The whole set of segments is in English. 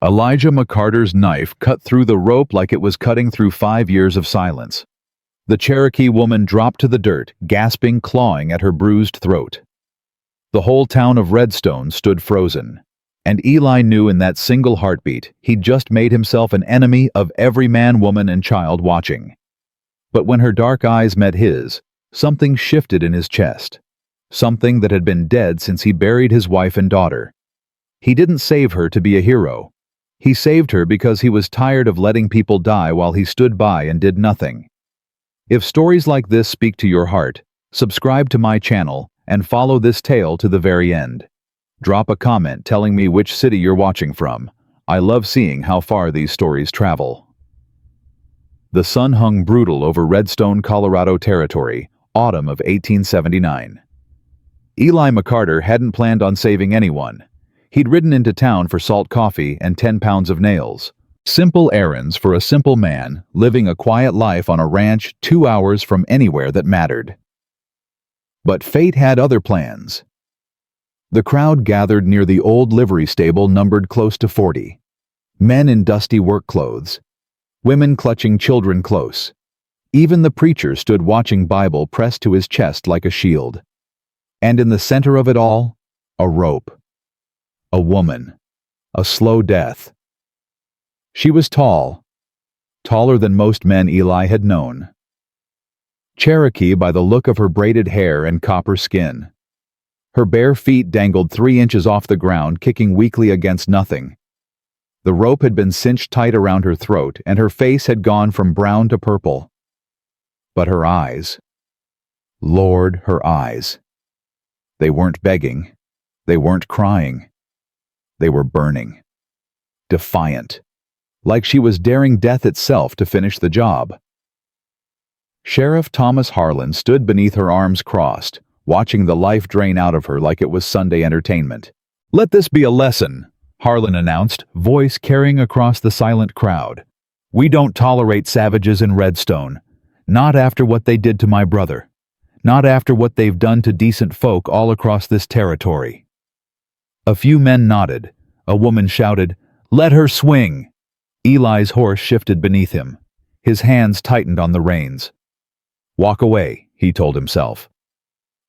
Elijah McCarter's knife cut through the rope like it was cutting through 5 years of silence. The Cherokee woman dropped to the dirt, gasping, clawing at her bruised throat. The whole town of Redstone stood frozen, and Eli knew in that single heartbeat he'd just made himself an enemy of every man, woman, and child watching. But when her dark eyes met his, something shifted in his chest, something that had been dead since he buried his wife and daughter. He didn't save her to be a hero. He saved her because he was tired of letting people die while he stood by and did nothing. If stories like this speak to your heart, subscribe to my channel and follow this tale to the very end. Drop a comment telling me which city you're watching from. I love seeing how far these stories travel. The sun hung brutal over Redstone, Colorado territory, autumn of 1879. Eli McCarter hadn't planned on saving anyone. He'd ridden into town for salt coffee and 10 pounds of nails. Simple errands for a simple man living a quiet life on a ranch 2 hours from anywhere that mattered. But fate had other plans. The crowd gathered near the old livery stable numbered close to 40. Men in dusty work clothes. Women clutching children close. Even the preacher stood watching, Bible pressed to his chest like a shield. And in the center of it all, a rope. A woman. A slow death. She was tall. Taller than most men Eli had known. Cherokee by the look of her braided hair and copper skin. Her bare feet dangled 3 inches off the ground, kicking weakly against nothing. The rope had been cinched tight around her throat, and her face had gone from brown to purple. But her eyes. Lord, her eyes. They weren't begging. They weren't crying. They were burning. Defiant. Like she was daring death itself to finish the job. Sheriff Thomas Harlan stood beneath her, arms crossed, watching the life drain out of her like it was Sunday entertainment. "Let this be a lesson," Harlan announced, voice carrying across the silent crowd. "We don't tolerate savages in Redstone. Not after what they did to my brother. Not after what they've done to decent folk all across this territory." A few men nodded. A woman shouted, "Let her swing!" Eli's horse shifted beneath him. His hands tightened on the reins. "Walk away," he told himself.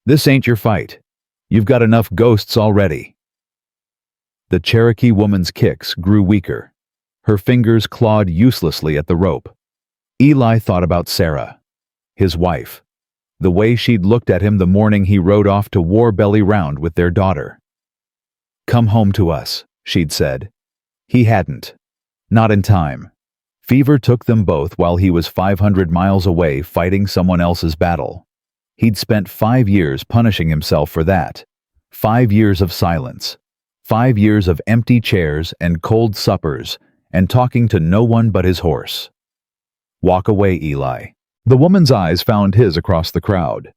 "This ain't your fight. You've got enough ghosts already." The Cherokee woman's kicks grew weaker. Her fingers clawed uselessly at the rope. Eli thought about Sarah, his wife, the way she'd looked at him the morning he rode off to War Belly Round with their daughter. "Come home to us," she'd said. He hadn't. Not in time. Fever took them both while he was 500 miles away fighting someone else's battle. He'd spent 5 years punishing himself for that. 5 years of silence. 5 years of empty chairs and cold suppers and talking to no one but his horse. "Walk away, Eli." The woman's eyes found his across the crowd.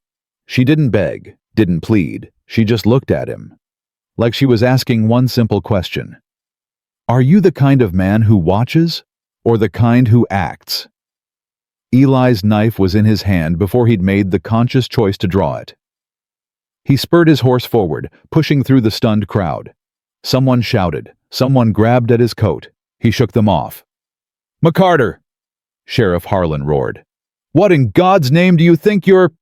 She didn't beg, didn't plead. She just looked at him. Like she was asking one simple question. "Are you the kind of man who watches, or the kind who acts?" Eli's knife was in his hand before he'd made the conscious choice to draw it. He spurred his horse forward, pushing through the stunned crowd. Someone shouted. Someone grabbed at his coat. He shook them off. "McCarter!" Sheriff Harlan roared. "What in God's name do you think you're—"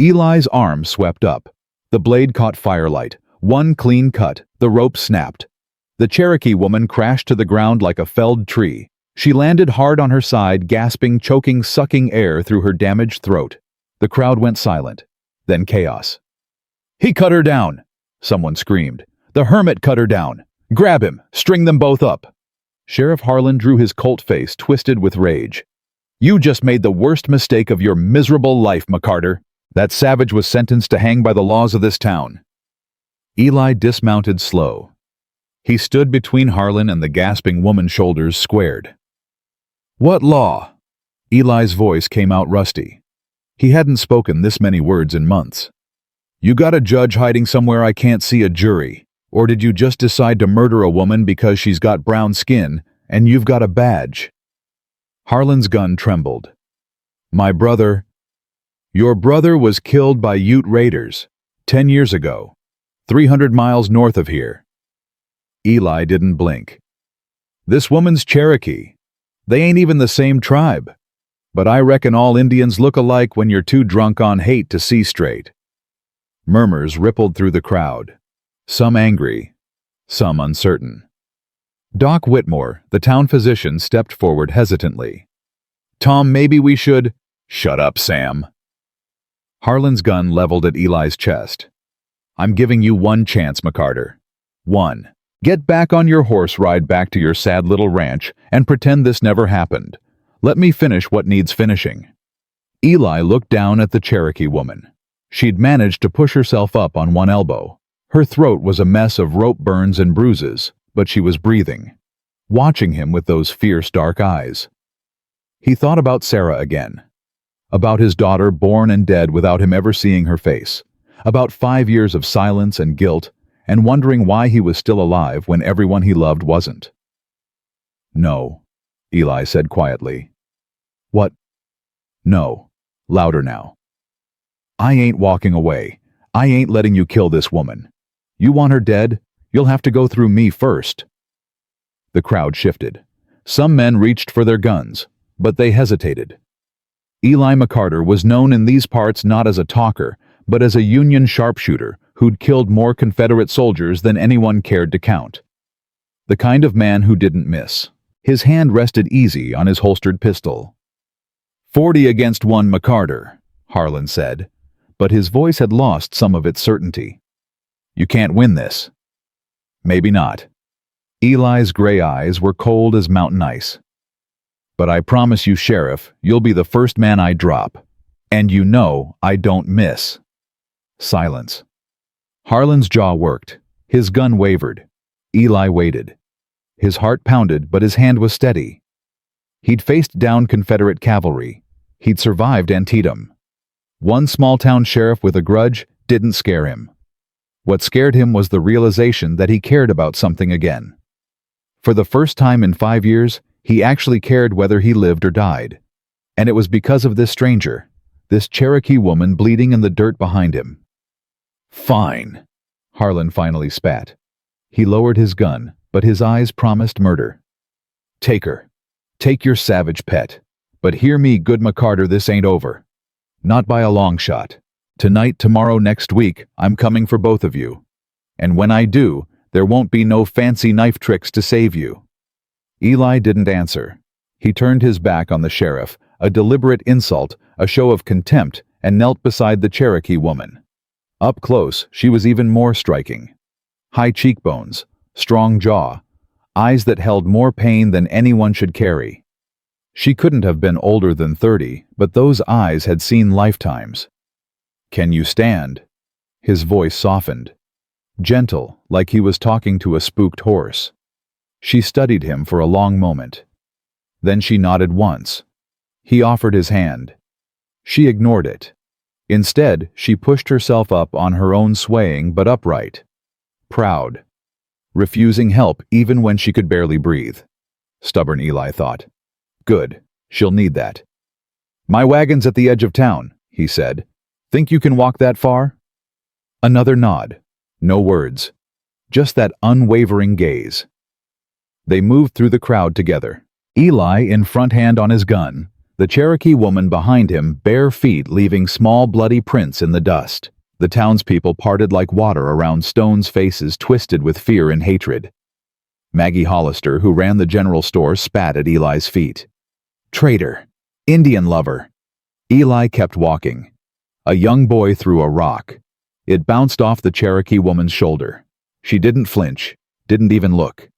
Eli's arm swept up. The blade caught firelight. One clean cut. The rope snapped. The Cherokee woman crashed to the ground like a felled tree. She landed hard on her side, gasping, choking, sucking air through her damaged throat. The crowd went silent. Then chaos. "He cut her down!" Someone screamed. "The hermit cut her down! Grab him! String them both up!" Sheriff Harlan drew his Colt face twisted with rage. "You just made the worst mistake of your miserable life, McCarter. That savage was sentenced to hang by the laws of this town." Eli dismounted slow. He stood between Harlan and the gasping woman's shoulders squared. "What law?" Eli's voice came out rusty. He hadn't spoken this many words in months. "You got a judge hiding somewhere I can't see a jury? Or did you just decide to murder a woman because she's got brown skin and you've got a badge?" Harlan's gun trembled. "My brother—" "Your brother was killed by Ute raiders 10 years ago, 300 miles north of here." Eli didn't blink. This woman's Cherokee. They ain't even the same tribe. But I reckon all Indians look alike when you're too drunk on hate to see straight." Murmurs rippled through the crowd, some angry, some uncertain. Doc Whitmore, the town physician, stepped forward hesitantly. "Tom, maybe we should—" "Shut up, Sam." Harlan's gun leveled at Eli's chest. "I'm giving you one chance, McCarter. One. Get back on your horse, ride back to your sad little ranch, and pretend this never happened. Let me finish what needs finishing." Eli looked down at the Cherokee woman. She'd managed to push herself up on one elbow. Her throat was a mess of rope burns and bruises, but she was breathing, watching him with those fierce dark eyes. He thought about Sarah again, about his daughter born and dead without him ever seeing her face, about 5 years of silence and guilt, and wondering why he was still alive when everyone he loved wasn't. "No," Eli said quietly. "What?" "No," louder now. "I ain't walking away. I ain't letting you kill this woman. You want her dead? You'll have to go through me first." The crowd shifted. Some men reached for their guns, but they hesitated. Eli McCarter was known in these parts not as a talker, but as a Union sharpshooter who'd killed more Confederate soldiers than anyone cared to count. The kind of man who didn't miss. His hand rested easy on his holstered pistol. 40 against 1, McCarter," Harlan said, but his voice had lost some of its certainty. "You can't win this." "Maybe not." Eli's gray eyes were cold as mountain ice. "But I promise you, Sheriff, you'll be the first man I drop. And you know I don't miss." Silence. Harlan's jaw worked. His gun wavered. Eli waited. His heart pounded, but his hand was steady. He'd faced down Confederate cavalry. He'd survived Antietam. One small-town sheriff with a grudge didn't scare him. What scared him was the realization that he cared about something again. For the first time in 5 years, he actually cared whether he lived or died. And it was because of this stranger, this Cherokee woman bleeding in the dirt behind him. "Fine," Harlan finally spat. He lowered his gun, but his eyes promised murder. "Take her. Take your savage pet. But hear me, good McCarter, this ain't over. Not by a long shot. Tonight, tomorrow, next week, I'm coming for both of you. And when I do, there won't be no fancy knife tricks to save you." Eli didn't answer. He turned his back on the sheriff, a deliberate insult, a show of contempt, and knelt beside the Cherokee woman. Up close, she was even more striking. High cheekbones, strong jaw, eyes that held more pain than anyone should carry. She couldn't have been older than 30, but those eyes had seen lifetimes. "Can you stand?" His voice softened. Gentle, like he was talking to a spooked horse. She studied him for a long moment. Then she nodded once. He offered his hand. She ignored it. Instead, she pushed herself up on her own swaying but upright. Proud. Refusing help even when she could barely breathe. Stubborn Eli thought. Good, she'll need that. "My wagon's at the edge of town," he said. "Think you can walk that far?" Another nod. No words. Just that unwavering gaze. They moved through the crowd together. Eli in front, hand on his gun, the Cherokee woman behind him, bare feet leaving small bloody prints in the dust. The townspeople parted like water around Stone's faces twisted with fear and hatred. Maggie Hollister, who ran the general store, spat at Eli's feet. "Traitor! Indian lover!" Eli kept walking. A young boy threw a rock. It bounced off the Cherokee woman's shoulder. She didn't flinch, didn't even look.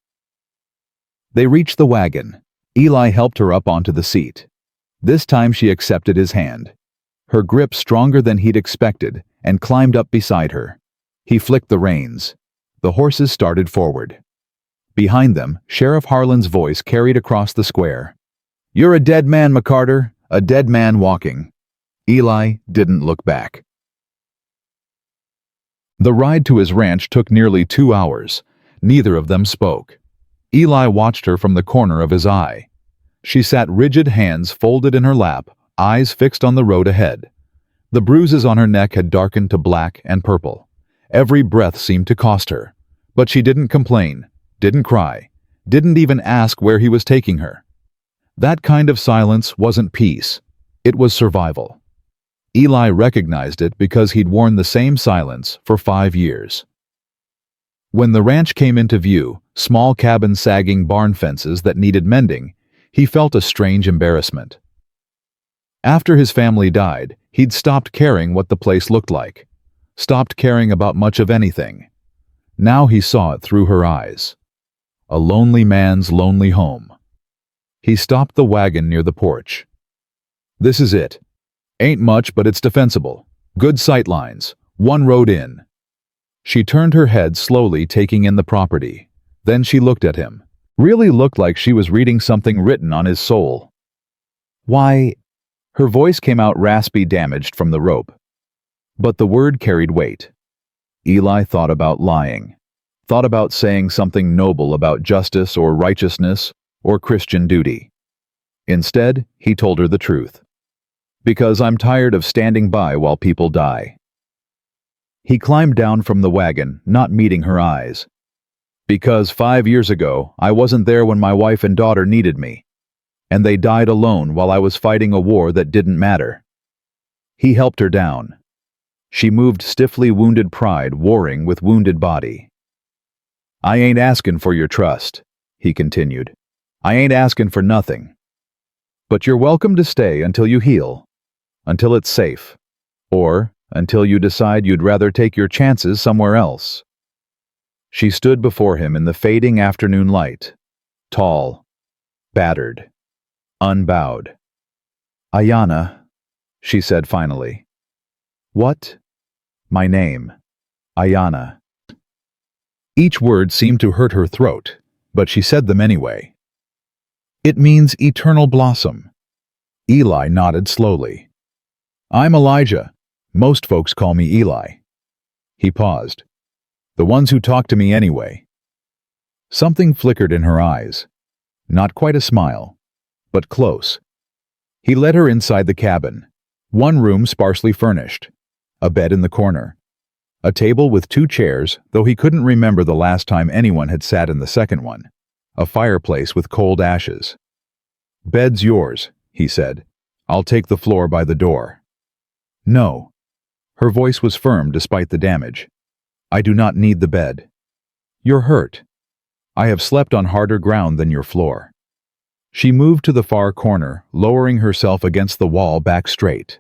They reached the wagon. Eli helped her up onto the seat. This time she accepted his hand. Her grip stronger than he'd expected, and climbed up beside her. He flicked the reins. The horses started forward. Behind them, Sheriff Harlan's voice carried across the square. "You're a dead man, McCarter, a dead man walking." Eli didn't look back. The ride to his ranch took nearly 2 hours. Neither of them spoke. Eli watched her from the corner of his eye. She sat rigid, hands folded in her lap, eyes fixed on the road ahead. The bruises on her neck had darkened to black and purple. Every breath seemed to cost her. But she didn't complain, didn't cry, didn't even ask where he was taking her. That kind of silence wasn't peace. It was survival. Eli recognized it because he'd worn the same silence for 5 years. When the ranch came into view, small cabin sagging barn fences that needed mending, he felt a strange embarrassment. After his family died, he'd stopped caring what the place looked like, stopped caring about much of anything. Now he saw it through her eyes. A lonely man's lonely home. He stopped the wagon near the porch. "This is it. Ain't much, but it's defensible. Good sight lines. One road in." She turned her head slowly, taking in the property. Then she looked at him. Really looked like she was reading something written on his soul. "Why?" Her voice came out raspy, damaged from the rope. But the word carried weight. Eli thought about lying. Thought about saying something noble about justice or righteousness or Christian duty. Instead, he told her the truth. "Because I'm tired of standing by while people die." He climbed down from the wagon, not meeting her eyes. "Because 5 years ago, I wasn't there when my wife and daughter needed me. And they died alone while I was fighting a war that didn't matter." He helped her down. She moved stiffly, wounded pride warring with wounded body. "I ain't asking for your trust," he continued. "I ain't asking for nothing. But you're welcome to stay until you heal, until it's safe, or until you decide you'd rather take your chances somewhere else." She stood before him in the fading afternoon light, tall, battered, unbowed. "Aiyana," she said finally. "What?" "My name. Aiyana." Each word seemed to hurt her throat, but she said them anyway. "It means eternal blossom." Eli nodded slowly. "I'm Elijah. Most folks call me Eli." He paused. "The ones who talk to me anyway." Something flickered in her eyes. Not quite a smile, but close. He led her inside the cabin. One room sparsely furnished. A bed in the corner. A table with 2 chairs, though he couldn't remember the last time anyone had sat in the second one. A fireplace with cold ashes. "Bed's yours," he said. "I'll take the floor by the door." "No." Her voice was firm despite the damage. "I do not need the bed. You're hurt. I have slept on harder ground than your floor." She moved to the far corner, lowering herself against the wall back straight.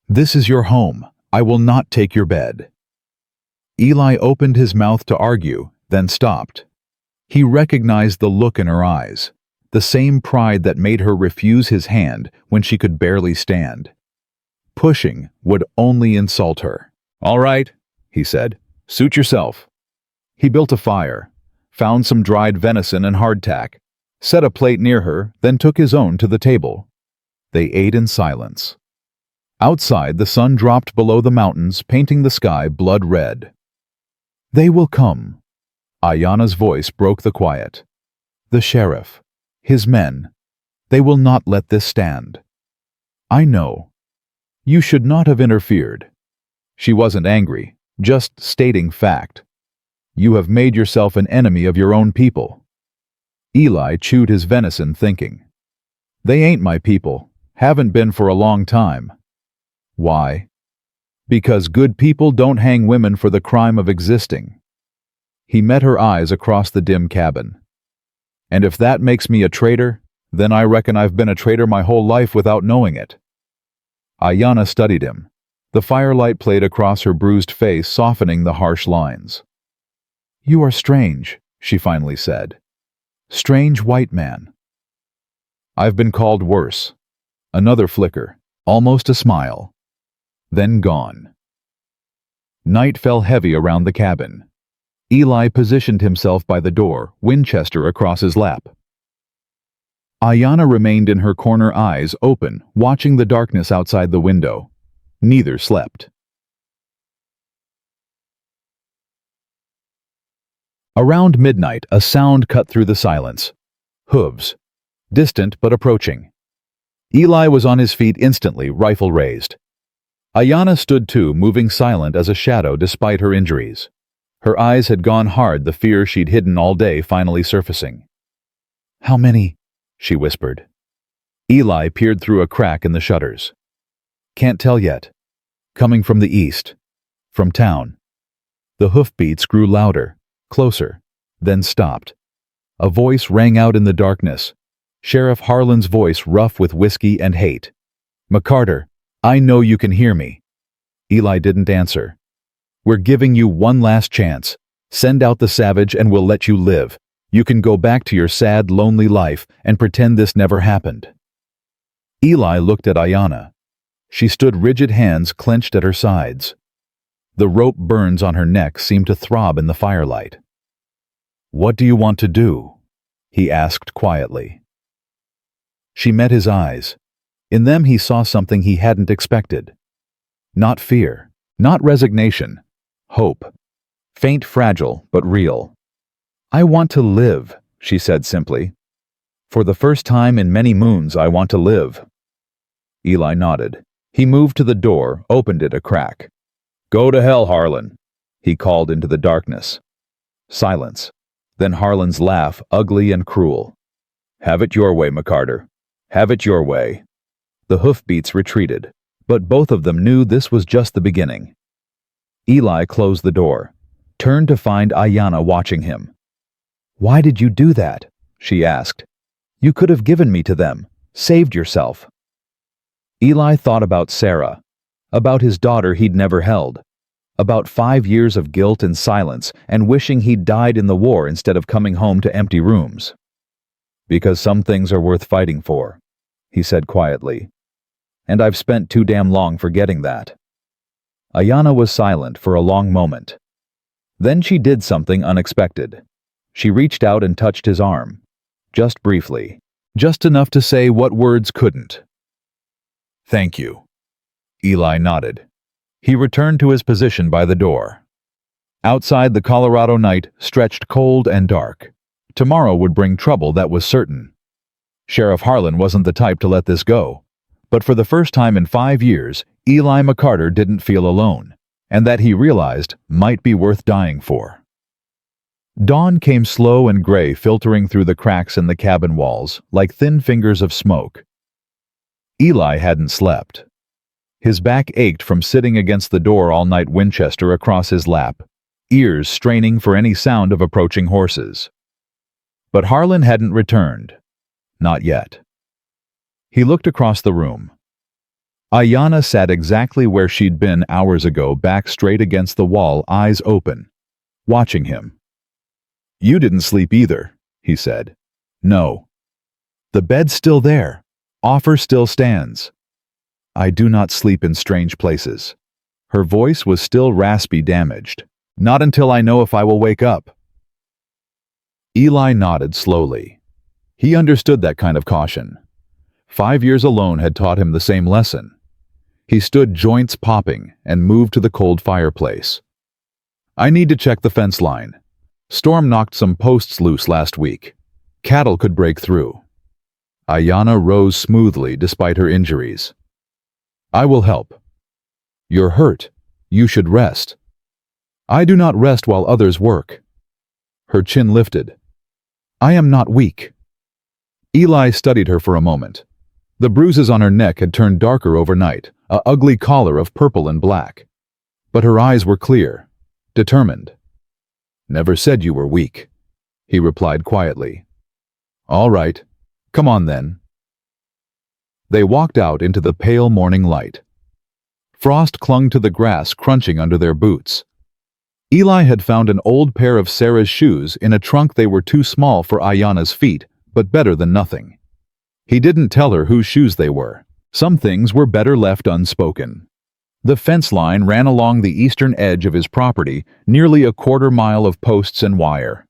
"This is your home. I will not take your bed." Eli opened his mouth to argue, then stopped. He recognized the look in her eyes, the same pride that made her refuse his hand when she could barely stand. Pushing would only insult her. "All right," he said. "Suit yourself." He built a fire, found some dried venison and hardtack, set a plate near her, then took his own to the table. They ate in silence. Outside, the sun dropped below the mountains, painting the sky blood red. "They will come." Aiyana's voice broke the quiet. "The sheriff, his men, they will not let this stand. I know. You should not have interfered." She wasn't angry, just stating fact. "You have made yourself an enemy of your own people." Eli chewed his venison, thinking. "They ain't my people, haven't been for a long time." "Why?" "Because good people don't hang women for the crime of existing." He met her eyes across the dim cabin. "And if that makes me a traitor, then I reckon I've been a traitor my whole life without knowing it." Aiyana studied him. The firelight played across her bruised face, softening the harsh lines. "You are strange," she finally said. "Strange white man." "I've been called worse." Another flicker, almost a smile. Then gone. Night fell heavy around the cabin. Eli positioned himself by the door, Winchester across his lap. Aiyana remained in her corner, eyes open, watching the darkness outside the window. Neither slept. Around midnight, a sound cut through the silence. Hooves. Distant but approaching. Eli was on his feet instantly, rifle raised. Aiyana stood too, moving silent as a shadow despite her injuries. Her eyes had gone hard, the fear she'd hidden all day finally surfacing. How many? She whispered. Eli peered through a crack in the shutters. Can't tell yet. Coming from the east. From town. The hoofbeats grew louder, closer, then stopped. A voice rang out in the darkness. Sheriff Harlan's voice, rough with whiskey and hate. McCarter, I know you can hear me. Eli didn't answer. We're giving you one last chance. Send out the savage and we'll let you live. You can go back to your sad, lonely life and pretend this never happened. Eli looked at Aiyana. She stood rigid, hands clenched at her sides. The rope burns on her neck seemed to throb in the firelight. What do you want to do? He asked quietly. She met his eyes. In them he saw something he hadn't expected. Not fear, not resignation, hope. Faint, fragile, but real. I want to live, she said simply. For the first time in many moons, I want to live. Eli nodded. He moved to the door, opened it a crack. Go to hell, Harlan, he called into the darkness. Silence. Then Harlan's laugh, ugly and cruel. Have it your way, McCarter. Have it your way. The hoofbeats retreated, but both of them knew this was just the beginning. Eli closed the door, turned to find Aiyana watching him. Why did you do that? She asked. You could have given me to them, saved yourself. Eli thought about Sarah, about his daughter he'd never held, about 5 years of guilt and silence and wishing he'd died in the war instead of coming home to empty rooms. Because some things are worth fighting for, he said quietly. And I've spent too damn long forgetting that. Aiyana was silent for a long moment. Then she did something unexpected. She reached out and touched his arm. Just briefly. Just enough to say what words couldn't. Thank you. Eli nodded. He returned to his position by the door. Outside, the Colorado night stretched cold and dark. Tomorrow would bring trouble, that was certain. Sheriff Harlan wasn't the type to let this go. But for the first time in 5 years, Eli McCarter didn't feel alone, and that he realized might be worth dying for. Dawn came slow and gray, filtering through the cracks in the cabin walls like thin fingers of smoke. Eli hadn't slept. His back ached from sitting against the door all night, Winchester across his lap, ears straining for any sound of approaching horses. But Harlan hadn't returned. Not yet. He looked across the room. Aiyana sat exactly where she'd been hours ago, back straight against the wall, eyes open, watching him. You didn't sleep either, he said. No. The bed's still there. Offer still stands. I do not sleep in strange places. Her voice was still raspy, damaged. Not until I know if I will wake up. Eli nodded slowly. He understood that kind of caution. 5 years alone had taught him the same lesson. He stood, joints popping, and moved to the cold fireplace. I need to check the fence line. Storm knocked some posts loose last week. Cattle could break through. Aiyana rose smoothly despite her injuries. I will help. You're hurt. You should rest. I do not rest while others work. Her chin lifted. I am not weak. Eli studied her for a moment. The bruises on her neck had turned darker overnight, an ugly collar of purple and black. But her eyes were clear, determined. Never said you were weak, he replied quietly. All right, come on then. They walked out into the pale morning light. Frost clung to the grass, crunching under their boots. Eli had found an old pair of Sarah's shoes in a trunk. They were too small for Aiyana's feet, but better than nothing. He didn't tell her whose shoes they were. Some things were better left unspoken. The fence line ran along the eastern edge of his property, nearly a quarter-mile of posts and wire.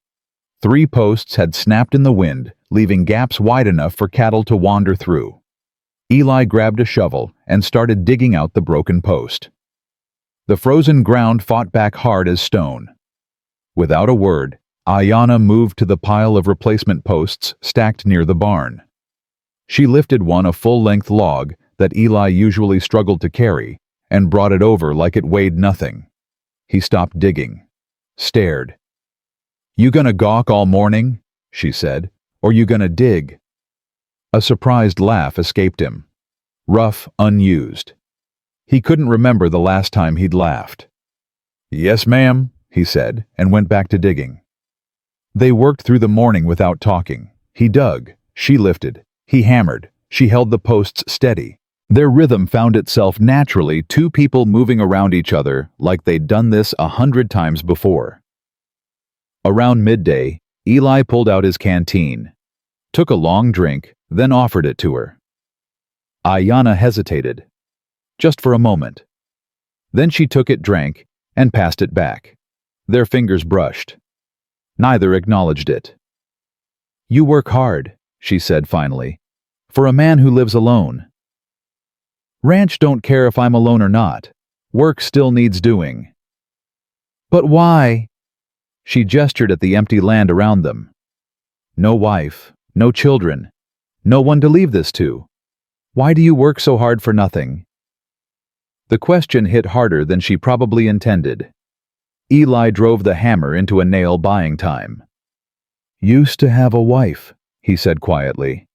3 posts had snapped in the wind, leaving gaps wide enough for cattle to wander through. Eli grabbed a shovel and started digging out the broken post. The frozen ground fought back hard as stone. Without a word, Aiyana moved to the pile of replacement posts stacked near the barn. She lifted one, a full-length log that Eli usually struggled to carry, and brought it over like it weighed nothing. He stopped digging, stared. You gonna gawk all morning? She said. Or you gonna dig?" A surprised laugh escaped him. Rough, unused. He couldn't remember the last time he'd laughed. "Yes, ma'am," he said, and went back to digging. They worked through the morning without talking. He dug, she lifted, he hammered, she held the posts steady. Their rhythm found itself naturally, two people moving around each other like they'd done this 100 times before. Around midday, Eli pulled out his canteen, took a long drink, then offered it to her. Aiyana hesitated, just for a moment. Then she took it, drank, and passed it back. Their fingers brushed. Neither acknowledged it. "You work hard," she said finally, "for a man who lives alone." "Ranch don't care if I'm alone or not. Work still needs doing." "But why?" She gestured at the empty land around them. "No wife, no children, no one to leave this to. Why do you work so hard for nothing?" The question hit harder than she probably intended. Eli drove the hammer into a nail buying time. "Used to have a wife," he said quietly.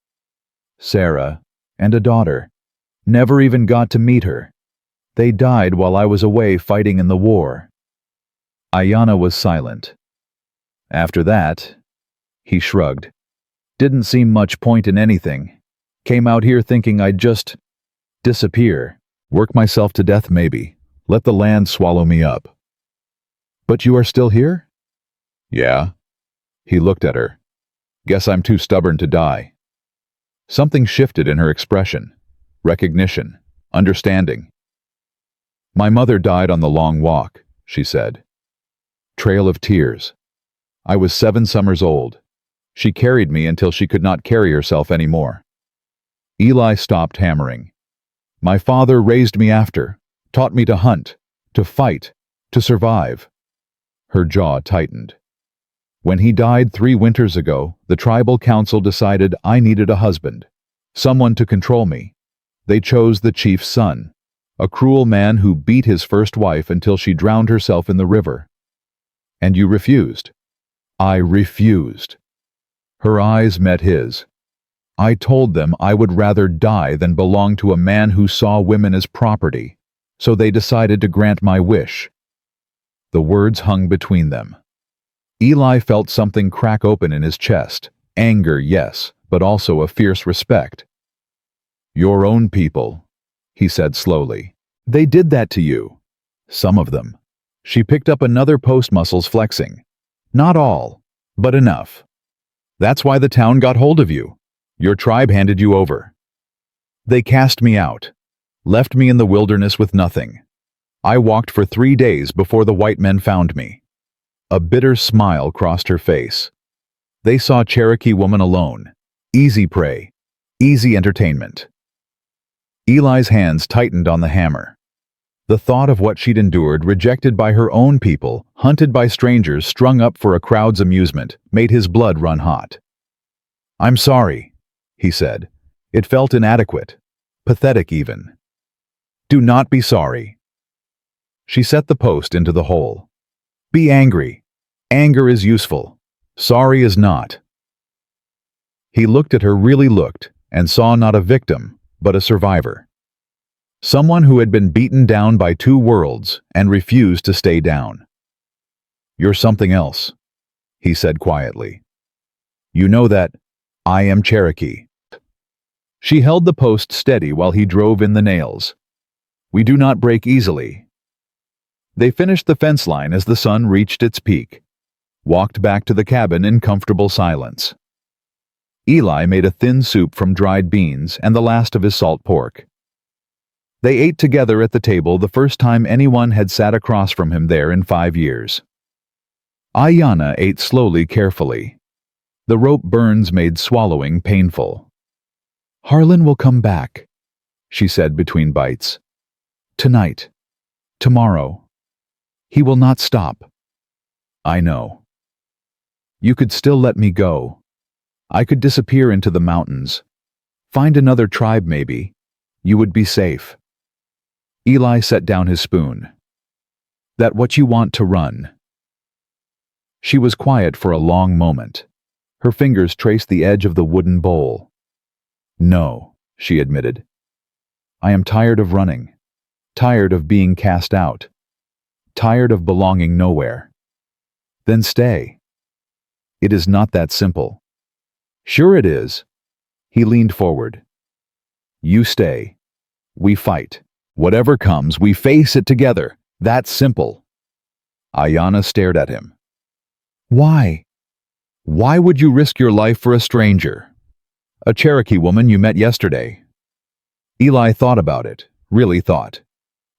"Sarah, and a daughter. Never even got to meet her. They died while I was away fighting in the war." Aiyana was silent. "After that," he shrugged. "Didn't seem much point in anything. Came out here thinking I'd just disappear, work myself to death maybe, let the land swallow me up." "But you are still here?" "Yeah." He looked at her. "Guess I'm too stubborn to die." Something shifted in her expression. Recognition. Understanding. "My mother died on the long walk," she said. Trail of tears. "I was 7 summers old. She carried me until she could not carry herself anymore." Eli stopped hammering. "My father raised me after, taught me to hunt, to fight, to survive." Her jaw tightened. "When he died 3 winters ago, the tribal council decided I needed a husband, someone to control me. They chose the chief's son, a cruel man who beat his first wife until she drowned herself in the river. And you refused." "I refused." Her eyes met his. "I told them I would rather die than belong to a man who saw women as property, so they decided to grant my wish." The words hung between them. Eli felt something crack open in his chest. Anger, yes, but also a fierce respect. "Your own people," he said slowly. "They did that to you. Some of them." She picked up another post, muscles flexing. "Not all, but enough. That's why the town got hold of you. Your tribe handed you over. They cast me out, left me in the wilderness with nothing. I walked for 3 days before the white men found me." A bitter smile crossed her face. They saw Cherokee woman alone. Easy prey, easy entertainment. Eli's hands tightened on the hammer. The thought of what she'd endured, rejected by her own people, hunted by strangers, strung up for a crowd's amusement, made his blood run hot. "I'm sorry," he said. It felt inadequate, pathetic even. "Do not be sorry." She set the post into the hole. "Be angry. Anger is useful. Sorry is not." He looked at her, really looked, and saw not a victim, but a survivor. Someone who had been beaten down by 2 worlds and refused to stay down. "You're something else," he said quietly. "You know that I am Cherokee." She held the post steady while he drove in the nails. "We do not break easily." They finished the fence line as the sun reached its peak, walked back to the cabin in comfortable silence. Eli made a thin soup from dried beans and the last of his salt pork. They ate together at the table, the first time anyone had sat across from him there in 5 years. Aiyana ate slowly, carefully. The rope burns made swallowing painful. "Harlan will come back," she said between bites. "Tonight. Tomorrow. He will not stop." "I know." "You could still let me go. I could disappear into the mountains. Find another tribe maybe. You would be safe." Eli set down his spoon. "That what you want to run?" She was quiet for a long moment. Her fingers traced the edge of the wooden bowl. "No," she admitted. "I am tired of running, tired of being cast out, tired of belonging nowhere." "Then stay." "It is not that simple." "Sure it is." He leaned forward. "You stay. We fight. Whatever comes, we face it together. That's simple." Aiyana stared at him. "Why? Why would you risk your life for a stranger? A Cherokee woman you met yesterday." Eli thought about it, really thought.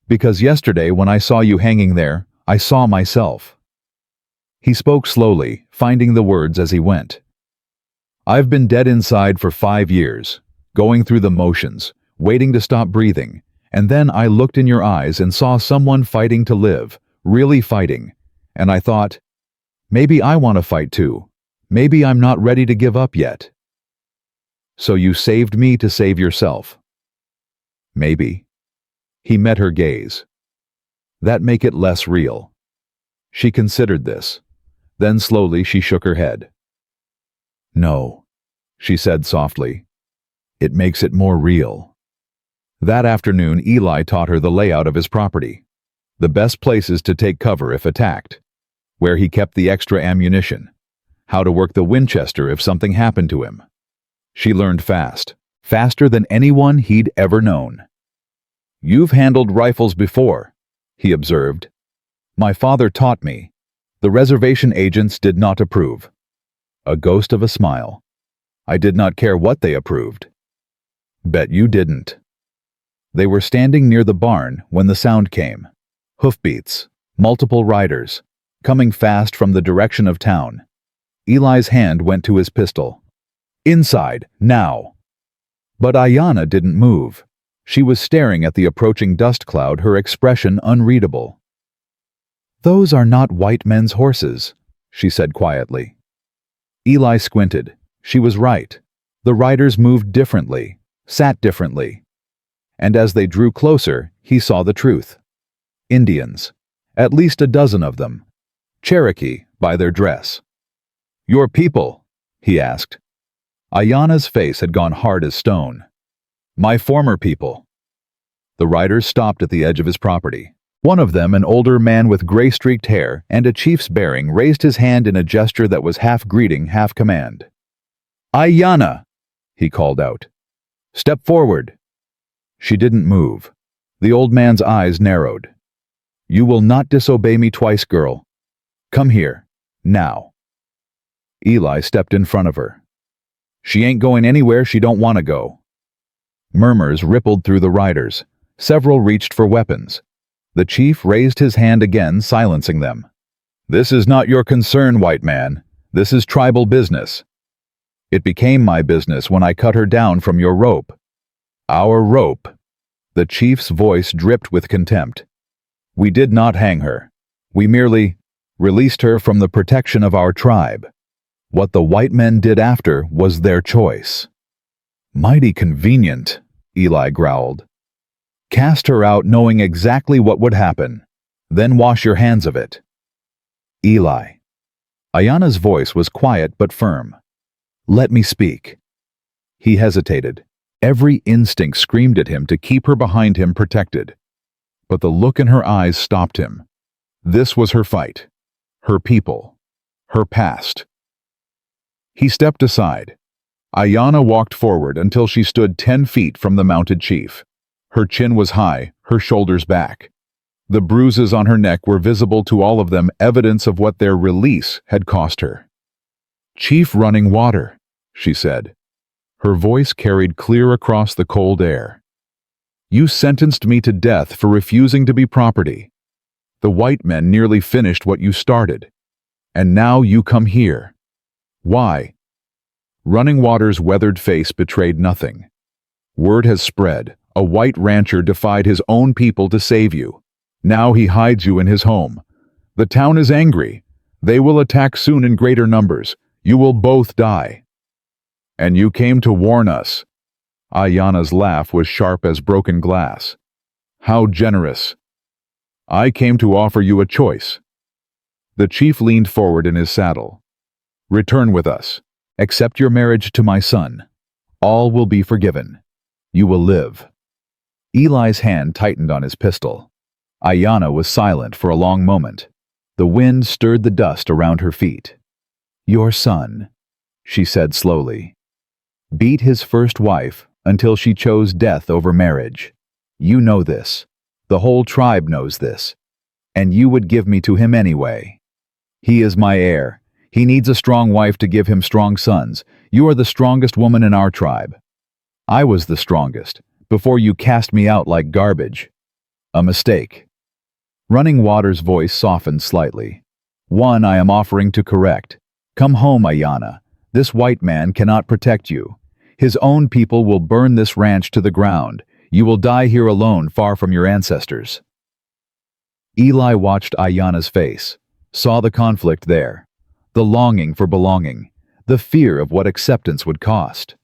"Because yesterday when I saw you hanging there, I saw myself." He spoke slowly, finding the words as he went. "I've been dead inside for 5 years, going through the motions, waiting to stop breathing, and then I looked in your eyes and saw someone fighting to live, really fighting, and I thought, maybe I want to fight too. Maybe I'm not ready to give up yet." "So you saved me to save yourself?" "Maybe." He met her gaze. "That make it less real." She considered this. Then slowly she shook her head. "No," she said softly. "It makes it more real." That afternoon, Eli taught her the layout of his property, the best places to take cover if attacked, where he kept the extra ammunition, how to work the Winchester if something happened to him. She learned fast, faster than anyone he'd ever known. "You've handled rifles before," he observed. "My father taught me. The reservation agents did not approve." A ghost of a smile. "I did not care what they approved." "Bet you didn't." They were standing near the barn when the sound came. Hoofbeats, multiple riders, coming fast from the direction of town. Eli's hand went to his pistol. "Inside, now!" But Aiyana didn't move. She was staring at the approaching dust cloud, her expression unreadable. "Those are not white men's horses," she said quietly. Eli squinted. She was right. The riders moved differently, sat differently. And as they drew closer, he saw the truth. Indians. At least a dozen of them. Cherokee, by their dress. "Your people?" he asked. Aiyana's face had gone hard as stone. "My former people." The riders stopped at the edge of his property. One of them, an older man with gray-streaked hair and a chief's bearing, raised his hand in a gesture that was half greeting, half command. "Aiyana!" he called out. "Step forward." She didn't move. The old man's eyes narrowed. "You will not disobey me twice, girl. Come here, now." Eli stepped in front of her. "She ain't going anywhere she don't want to go." Murmurs rippled through the riders. Several reached for weapons. The chief raised his hand again, silencing them. "This is not your concern, white man. This is tribal business. It became my business when I cut her down from your rope." "Our rope." The chief's voice dripped with contempt. "We did not hang her. We merely released her from the protection of our tribe. What the white men did after was their choice." "Mighty convenient," Eli growled. "Cast her out knowing exactly what would happen. Then wash your hands of it." "Eli." Aiyana's voice was quiet but firm. "Let me speak." He hesitated. Every instinct screamed at him to keep her behind him protected. But the look in her eyes stopped him. This was her fight. Her people. Her past. He stepped aside. Aiyana walked forward until she stood 10 feet from the mounted chief. Her chin was high, her shoulders back. The bruises on her neck were visible to all of them, evidence of what their release had cost her. "Chief Running Water," she said. Her voice carried clear across the cold air. "You sentenced me to death for refusing to be property. The white men nearly finished what you started. And now you come here. Why?" Running Water's weathered face betrayed nothing. "Word has spread. A white rancher defied his own people to save you. Now he hides you in his home. The town is angry. They will attack soon in greater numbers. You will both die. And you came to warn us." Aiyana's laugh was sharp as broken glass. "How generous." "I came to offer you a choice." The chief leaned forward in his saddle. "Return with us. Accept your marriage to my son. All will be forgiven. You will live." Eli's hand tightened on his pistol. Aiyana was silent for a long moment. The wind stirred the dust around her feet. "Your son," she said slowly, "beat his first wife until she chose death over marriage. You know this. The whole tribe knows this. And you would give me to him anyway. He is my heir. He needs a strong wife to give him strong sons. You are the strongest woman in our tribe. I was the strongest, before you cast me out like garbage. A mistake." Running Water's voice softened slightly. "One I am offering to correct. Come home, Aiyana. This white man cannot protect you. His own people will burn this ranch to the ground. You will die here alone, far from your ancestors." Eli watched Aiyana's face, saw the conflict there, the longing for belonging, the fear of what acceptance would cost.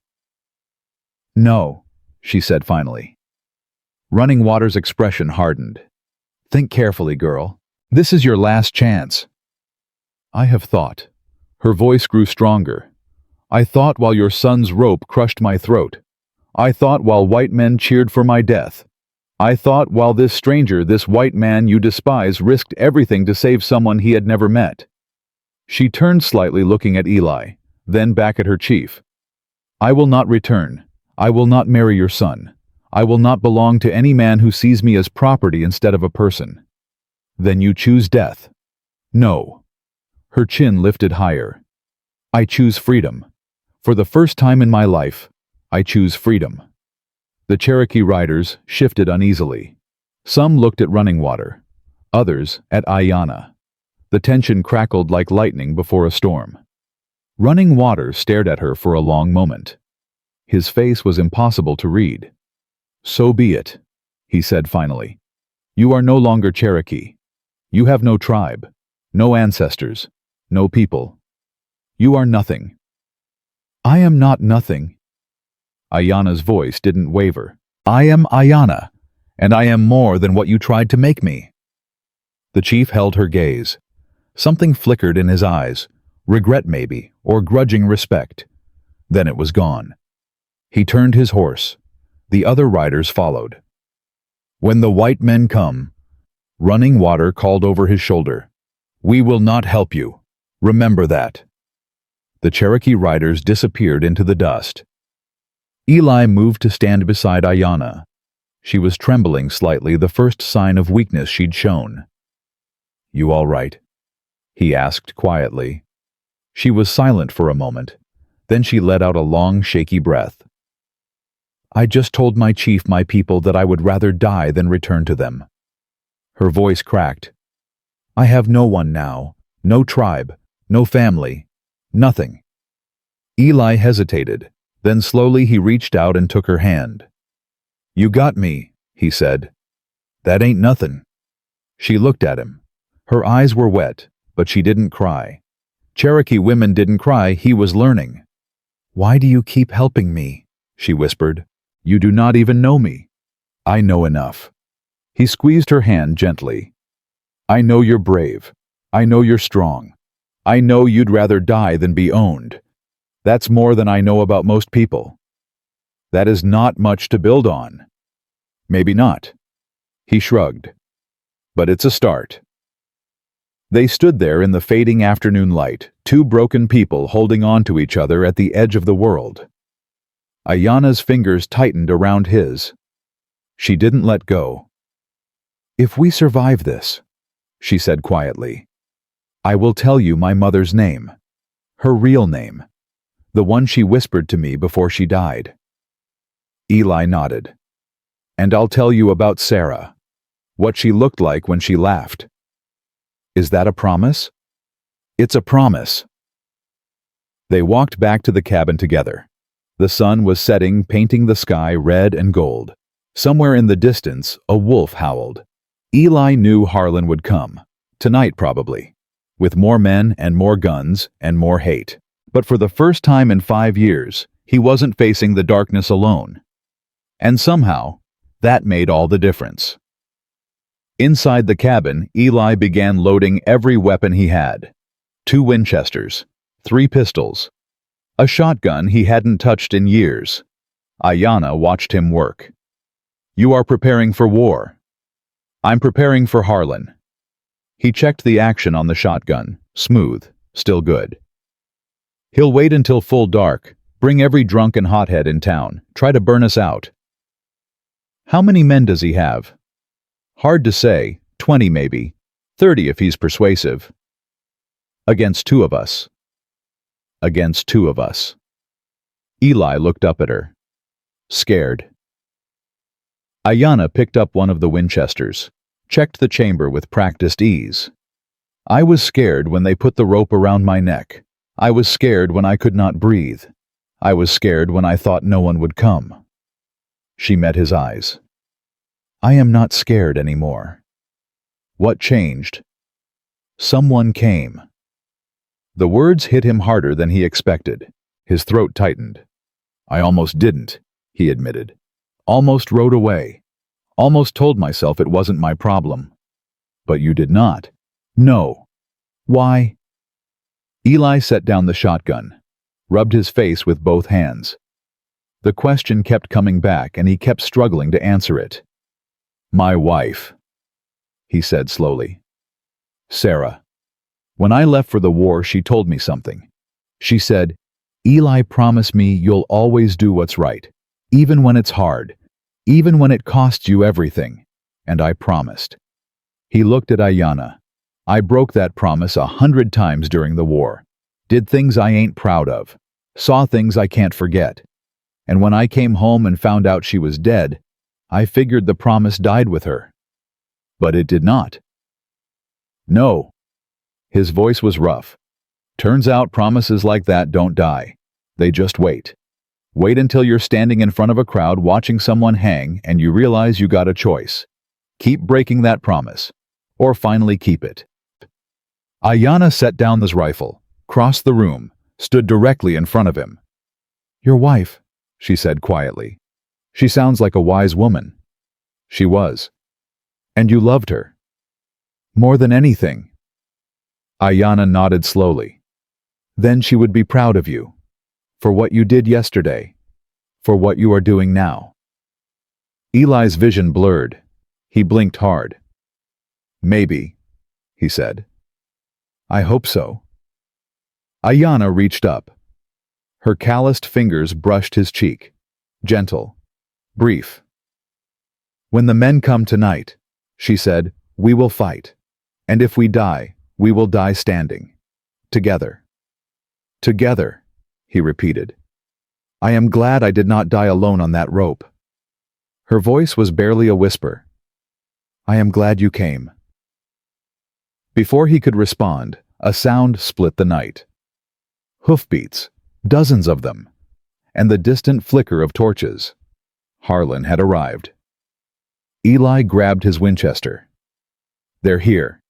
"No," she said finally. Running Water's expression hardened. "Think carefully, girl. This is your last chance." "I have thought." Her voice grew stronger. "I thought while your son's rope crushed my throat. I thought while white men cheered for my death. I thought while this stranger, this white man you despise, risked everything to save someone he had never met." She turned slightly, looking at Eli, then back at her chief. "I will not return. I will not marry your son. I will not belong to any man who sees me as property instead of a person." "Then you choose death." "No." Her chin lifted higher. "I choose freedom. For the first time in my life, I choose freedom." The Cherokee riders shifted uneasily. Some looked at Running Water, others at Aiyana. The tension crackled like lightning before a storm. Running Water stared at her for a long moment. His face was impossible to read. "So be it," he said finally. "You are no longer Cherokee. You have no tribe, no ancestors, no people. You are nothing." "I am not nothing." Aiyana's voice didn't waver. "I am Aiyana, and I am more than what you tried to make me." The chief held her gaze. Something flickered in his eyes, regret maybe, or grudging respect. Then it was gone. He turned his horse. The other riders followed. "When the white men come," Running Water called over his shoulder, "we will not help you. Remember that." The Cherokee riders disappeared into the dust. Eli moved to stand beside Aiyana. She was trembling slightly, the first sign of weakness she'd shown. "You all right?" he asked quietly. She was silent for a moment. Then she let out a long, shaky breath. "I just told my chief, my people, that I would rather die than return to them." Her voice cracked. "I have no one now, no tribe, no family, nothing." Eli hesitated. Then slowly he reached out and took her hand. "You got me," he said. "That ain't nothing." She looked at him. Her eyes were wet, but she didn't cry. Cherokee women didn't cry, he was learning. "Why do you keep helping me?" she whispered. "You do not even know me." "I know enough." He squeezed her hand gently. "I know you're brave. I know you're strong. I know you'd rather die than be owned. That's more than I know about most people. That is not much to build on." "Maybe not." He shrugged. "But it's a start." They stood there in the fading afternoon light, two broken people holding on to each other at the edge of the world. Aiyana's fingers tightened around his. She didn't let go. "If we survive this," she said quietly, "I will tell you my mother's name. Her real name. The one she whispered to me before she died." Eli nodded. "And I'll tell you about Sarah. What she looked like when she laughed." "Is that a promise?" "It's a promise." They walked back to the cabin together. The sun was setting, painting the sky red and gold. Somewhere in the distance, a wolf howled. Eli knew Harlan would come. Tonight, probably. With more men and more guns and more hate. But for the first time in 5 years, he wasn't facing the darkness alone. And somehow, that made all the difference. Inside the cabin, Eli began loading every weapon he had. 2 Winchesters, 3 pistols. a shotgun he hadn't touched in years. Aiyana watched him work. "You are preparing for war." "I'm preparing for Harlan." He checked the action on the shotgun. Smooth, still good. "He'll wait until full dark, bring every drunk and hothead in town, try to burn us out." "How many men does he have?" "Hard to say, 20 maybe, 30 if he's persuasive." "Against 2 of us." "Against 2 of us." Eli looked up at her. Scared. Aiyana picked up one of the Winchesters, checked the chamber with practiced ease. "I was scared when they put the rope around my neck. I was scared when I could not breathe. I was scared when I thought no one would come." She met his eyes. "I am not scared anymore." "What changed?" "Someone came." The words hit him harder than he expected. His throat tightened. "I almost didn't," he admitted. "Almost rode away. Almost told myself it wasn't my problem." "But you did not." "No." "Why?" Eli set down the shotgun, rubbed his face with both hands. The question kept coming back, and he kept struggling to answer it. "My wife," he said slowly. "Sarah. When I left for the war, she told me something. She said, 'Eli, promise me you'll always do what's right, even when it's hard, even when it costs you everything.' And I promised." He looked at Aiyana. "I broke that promise 100 times during the war. Did things I ain't proud of. Saw things I can't forget. And when I came home and found out she was dead, I figured the promise died with her. But it did not." "No." His voice was rough. "Turns out promises like that don't die. They just wait. Wait until you're standing in front of a crowd watching someone hang and you realize you got a choice. Keep breaking that promise, or finally keep it." Aiyana set down his rifle, crossed the room, stood directly in front of him. "Your wife," she said quietly. "She sounds like a wise woman." She was. "And you loved her?" "More than anything." Aiyana nodded slowly. "Then she would be proud of you. For what you did yesterday. For what you are doing now." Eli's vision blurred. He blinked hard. "Maybe," he said. "I hope so." Aiyana reached up. Her calloused fingers brushed his cheek. Gentle. Brief. "When the men come tonight," she said, "we will fight. And if we die, we will die standing. Together." "Together," he repeated. "I am glad I did not die alone on that rope." Her voice was barely a whisper. "I am glad you came." Before he could respond, a sound split the night. Hoofbeats, dozens of them, and the distant flicker of torches. Harlan had arrived. Eli grabbed his Winchester. "They're here."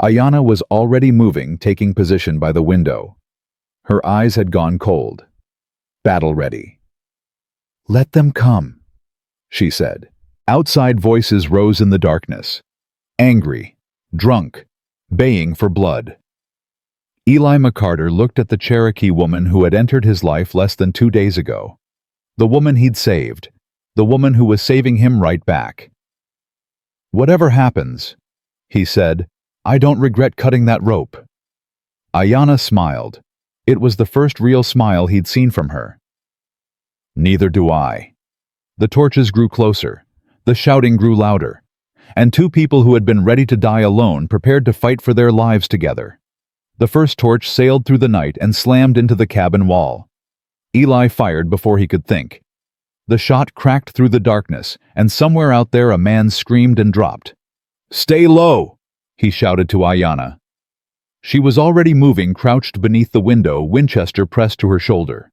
Aiyana was already moving, taking position by the window. Her eyes had gone cold. Battle ready. "Let them come," she said. Outside voices rose in the darkness. Angry, drunk, baying for blood. Eli McCarter looked at the Cherokee woman who had entered his life less than 2 days ago. The woman he'd saved. The woman who was saving him right back. "Whatever happens," he said, "I don't regret cutting that rope." Aiyana smiled. It was the first real smile he'd seen from her. "Neither do I." The torches grew closer. The shouting grew louder. And 2 people who had been ready to die alone prepared to fight for their lives together. The first torch sailed through the night and slammed into the cabin wall. Eli fired before he could think. The shot cracked through the darkness, and somewhere out there a man screamed and dropped. "Stay low!" he shouted to Aiyana. She was already moving, crouched beneath the window, Winchester pressed to her shoulder.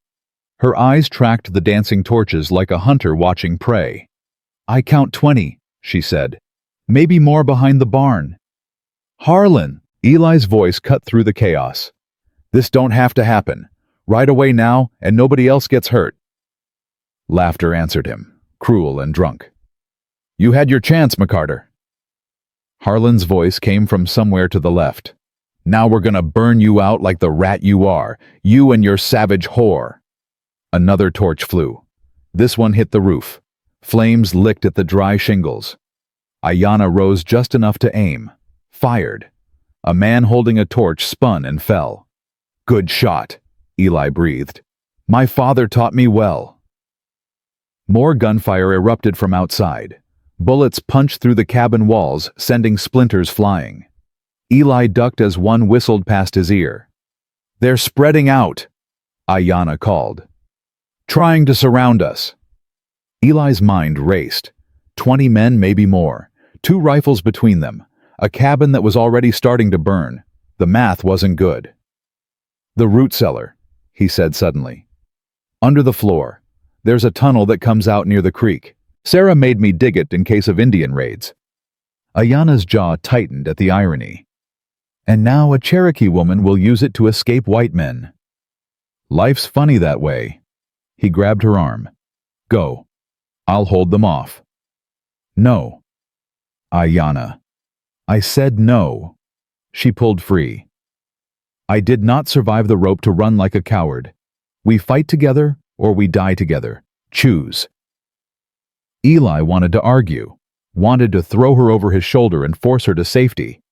Her eyes tracked the dancing torches like a hunter watching prey. "I count 20, she said. "Maybe more behind the barn." "Harlan!" Eli's voice cut through the chaos. "This don't have to happen. Right away now, and nobody else gets hurt." Laughter answered him, cruel and drunk. "You had your chance, McCarter." Harlan's voice came from somewhere to the left. Now we're gonna burn you out like the rat you are, you and your savage whore." Another torch flew. This one hit the roof. Flames licked at the dry shingles. Aiyana rose just enough to aim. Fired. A man holding a torch spun and fell. "Good shot," Eli breathed. "My father taught me well." More gunfire erupted from outside. Bullets punched through the cabin walls, sending splinters flying. Eli ducked as one whistled past his ear. "They're spreading out," Aiyana called. "Trying to surround us." Eli's mind raced. 20 men, maybe more. 2 rifles between them. A cabin that was already starting to burn. The math wasn't good. "The root cellar," he said suddenly. "Under the floor. There's a tunnel that comes out near the creek. Sarah made me dig it in case of Indian raids." Aiyana's jaw tightened at the irony. And now a Cherokee woman will use it to escape white men. Life's funny that way. He grabbed her arm. "Go. I'll hold them off." "No." "Aiyana." "I said no." She pulled free. "I did not survive the rope to run like a coward. We fight together or we die together. Choose." Eli wanted to argue, wanted to throw her over his shoulder and force her to safety,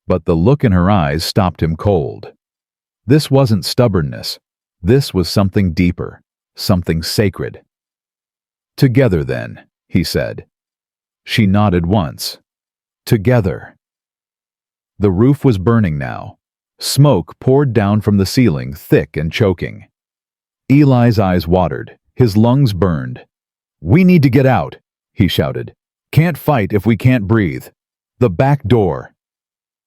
but the look in her eyes stopped him cold. This wasn't stubbornness. This was something deeper, something sacred. "Together then," he said. She nodded once. "Together." The roof was burning now. Smoke poured down from the ceiling, thick and choking. Eli's eyes watered, his lungs burned. "We need to get out," he shouted. "Can't fight if we can't breathe. The back door."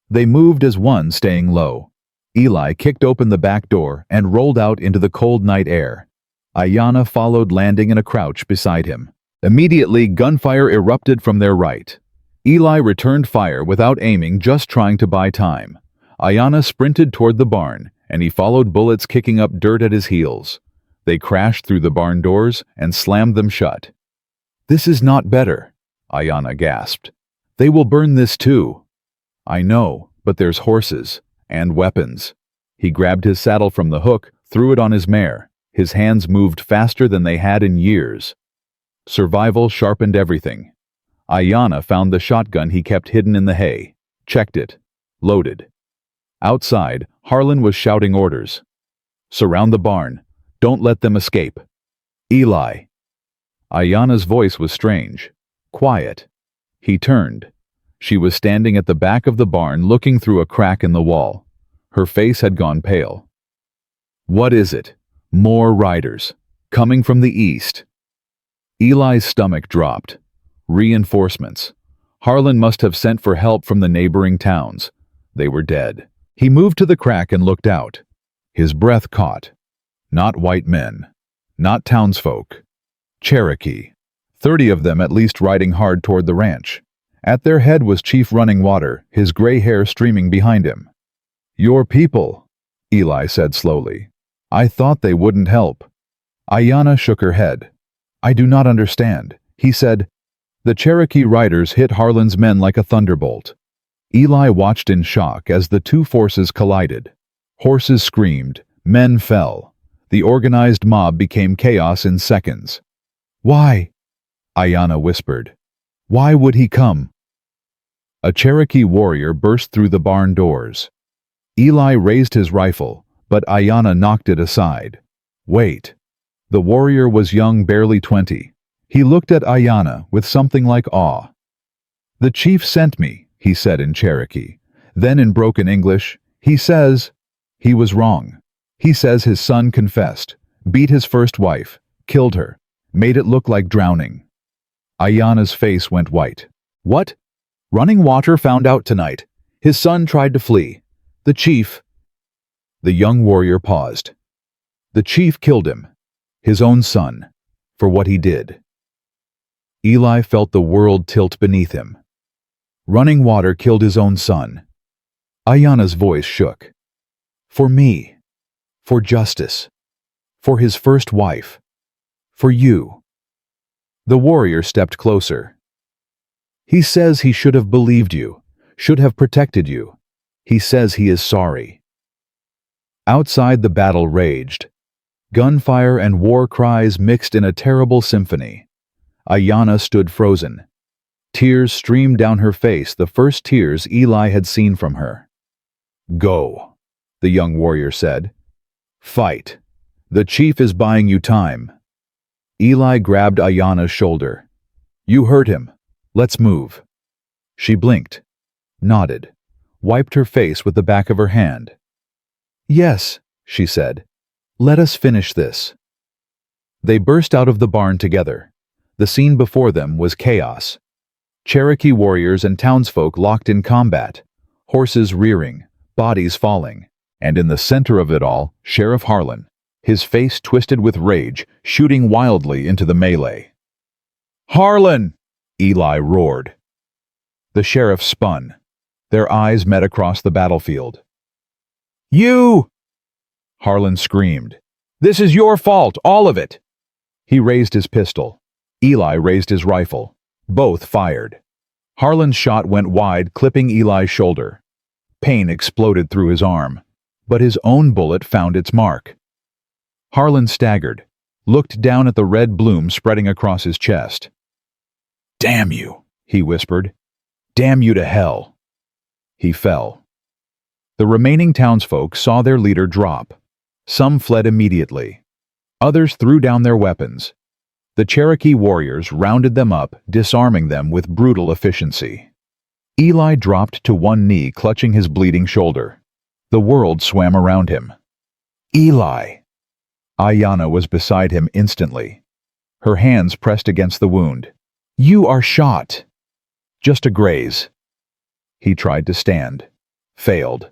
They moved as one, staying low. Eli kicked open the back door and rolled out into the cold night air. Aiyana followed, landing in a crouch beside him. Immediately, gunfire erupted from their right. Eli returned fire without aiming, just trying to buy time. Aiyana sprinted toward the barn, and he followed, bullets kicking up dirt at his heels. They crashed through the barn doors and slammed them shut. "This is not better," Aiyana gasped. "They will burn this too." "I know, but there's horses and weapons." He grabbed his saddle from the hook, threw it on his mare. His hands moved faster than they had in years. Survival sharpened everything. Aiyana found the shotgun he kept hidden in the hay, checked it, loaded. Outside, Harlan was shouting orders. "Surround the barn. Don't let them escape." "Eli." Aiyana's voice was strange, quiet. He turned. She was standing at the back of the barn, looking through a crack in the wall. Her face had gone pale. "What is it?" "More riders. Coming from the east." Eli's stomach dropped. Reinforcements. Harlan must have sent for help from the neighboring towns. They were dead. He moved to the crack and looked out. His breath caught. Not white men. Not townsfolk. Cherokee. 30 of them at least, riding hard toward the ranch. At their head was Chief Running Water, his gray hair streaming behind him. "Your people," Eli said slowly. "I thought they wouldn't help." Aiyana shook her head. "I do not understand," he said. The Cherokee riders hit Harlan's men like a thunderbolt. Eli watched in shock as the two forces collided. Horses screamed, men fell. The organized mob became chaos in seconds. "Why?" Aiyana whispered. "Why would he come?" A Cherokee warrior burst through the barn doors. Eli raised his rifle, but Aiyana knocked it aside. "Wait." The warrior was young, barely 20. He looked at Aiyana with something like awe. "The chief sent me," he said in Cherokee. Then in broken English, he says, he was wrong. He says his son confessed, beat his first wife, killed her, made it look like drowning. Aiyana's face went white. "What?" "Running Water found out tonight. His son tried to flee. The chief—" The young warrior paused. "The chief killed him, his own son, for what he did." Eli felt the world tilt beneath him. Running Water killed his own son. Aiyana's voice shook. "For me. For justice. For his first wife. For you." The warrior stepped closer. "He says he should have believed you, should have protected you. He says he is sorry." Outside the battle raged. Gunfire and war cries mixed in a terrible symphony. Aiyana stood frozen. Tears streamed down her face, the first tears Eli had seen from her. "Go," the young warrior said. "Fight. The chief is buying you time." Eli grabbed Aiyana's shoulder. "You hurt him. Let's move." She blinked, nodded, wiped her face with the back of her hand. "Yes," she said. "Let us finish this." They burst out of the barn together. The scene before them was chaos. Cherokee warriors and townsfolk locked in combat, horses rearing, bodies falling, and in the center of it all, Sheriff Harlan, his face twisted with rage, shooting wildly into the melee. "Harlan!" Eli roared. The sheriff spun. Their eyes met across the battlefield. "You!" Harlan screamed. "This is your fault, all of it!" He raised his pistol. Eli raised his rifle. Both fired. Harlan's shot went wide, clipping Eli's shoulder. Pain exploded through his arm, but his own bullet found its mark. Harlan staggered, looked down at the red bloom spreading across his chest. "Damn you," he whispered. "Damn you to hell." He fell. The remaining townsfolk saw their leader drop. Some fled immediately. Others threw down their weapons. The Cherokee warriors rounded them up, disarming them with brutal efficiency. Eli dropped to one knee, clutching his bleeding shoulder. The world swam around him. "Eli!" Aiyana was beside him instantly. Her hands pressed against the wound. "You are shot." "Just a graze." He tried to stand. Failed.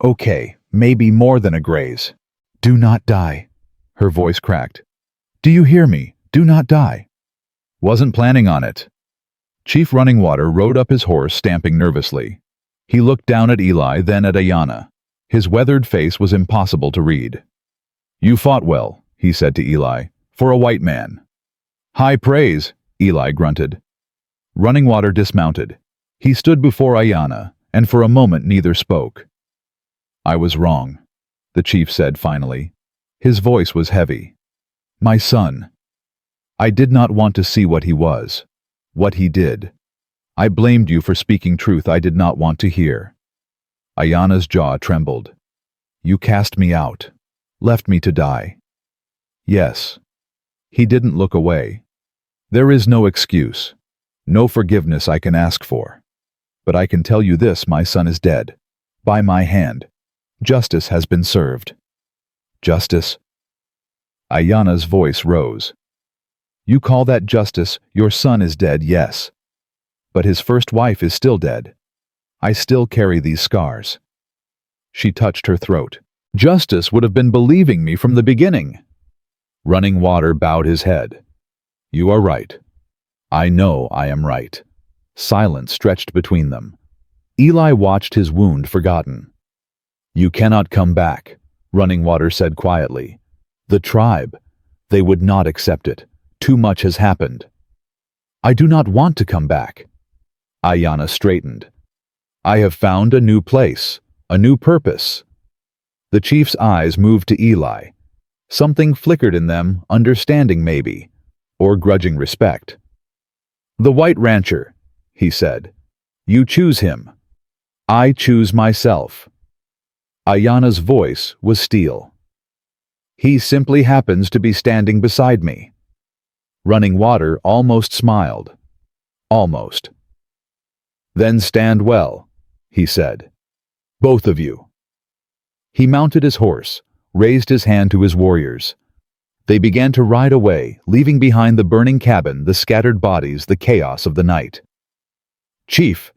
"Okay, maybe more than a graze." "Do not die." Her voice cracked. "Do you hear me? Do not die." "Wasn't planning on it." Chief Running Water rode up his horse, stamping nervously. He looked down at Eli, then at Aiyana. His weathered face was impossible to read. "You fought well," he said to Eli, "for a white man." "High praise," Eli grunted. Running Water dismounted. He stood before Aiyana, and for a moment neither spoke. "I was wrong," the chief said finally. His voice was heavy. "My son. I did not want to see what he was, what he did. I blamed you for speaking truth I did not want to hear." Aiyana's jaw trembled. "You cast me out, left me to die." "Yes." He didn't look away. "There is no excuse, no forgiveness I can ask for. But I can tell you this, my son is dead. By my hand. Justice has been served." "Justice?" Aiyana's voice rose. "You call that justice? Your son is dead, yes. But his first wife is still dead. I still carry these scars." She touched her throat. "Justice would have been believing me from the beginning." Running Water bowed his head. "You are right. I know I am right." Silence stretched between them. Eli watched his wound forgotten. "You cannot come back," Running Water said quietly. "The tribe, they would not accept it. Too much has happened." "I do not want to come back." Aiyana straightened. "I have found a new place, a new purpose." The chief's eyes moved to Eli. Something flickered in them, understanding maybe, or grudging respect. "The White Rancher," he said. "You choose him. I choose myself." Aiyana's voice was steel. "He simply happens to be standing beside me." Running Water almost smiled. Almost. "Then stand well," he said. "Both of you." He mounted his horse, raised his hand to his warriors. They began to ride away, leaving behind the burning cabin, the scattered bodies, the chaos of the night. "Chief!"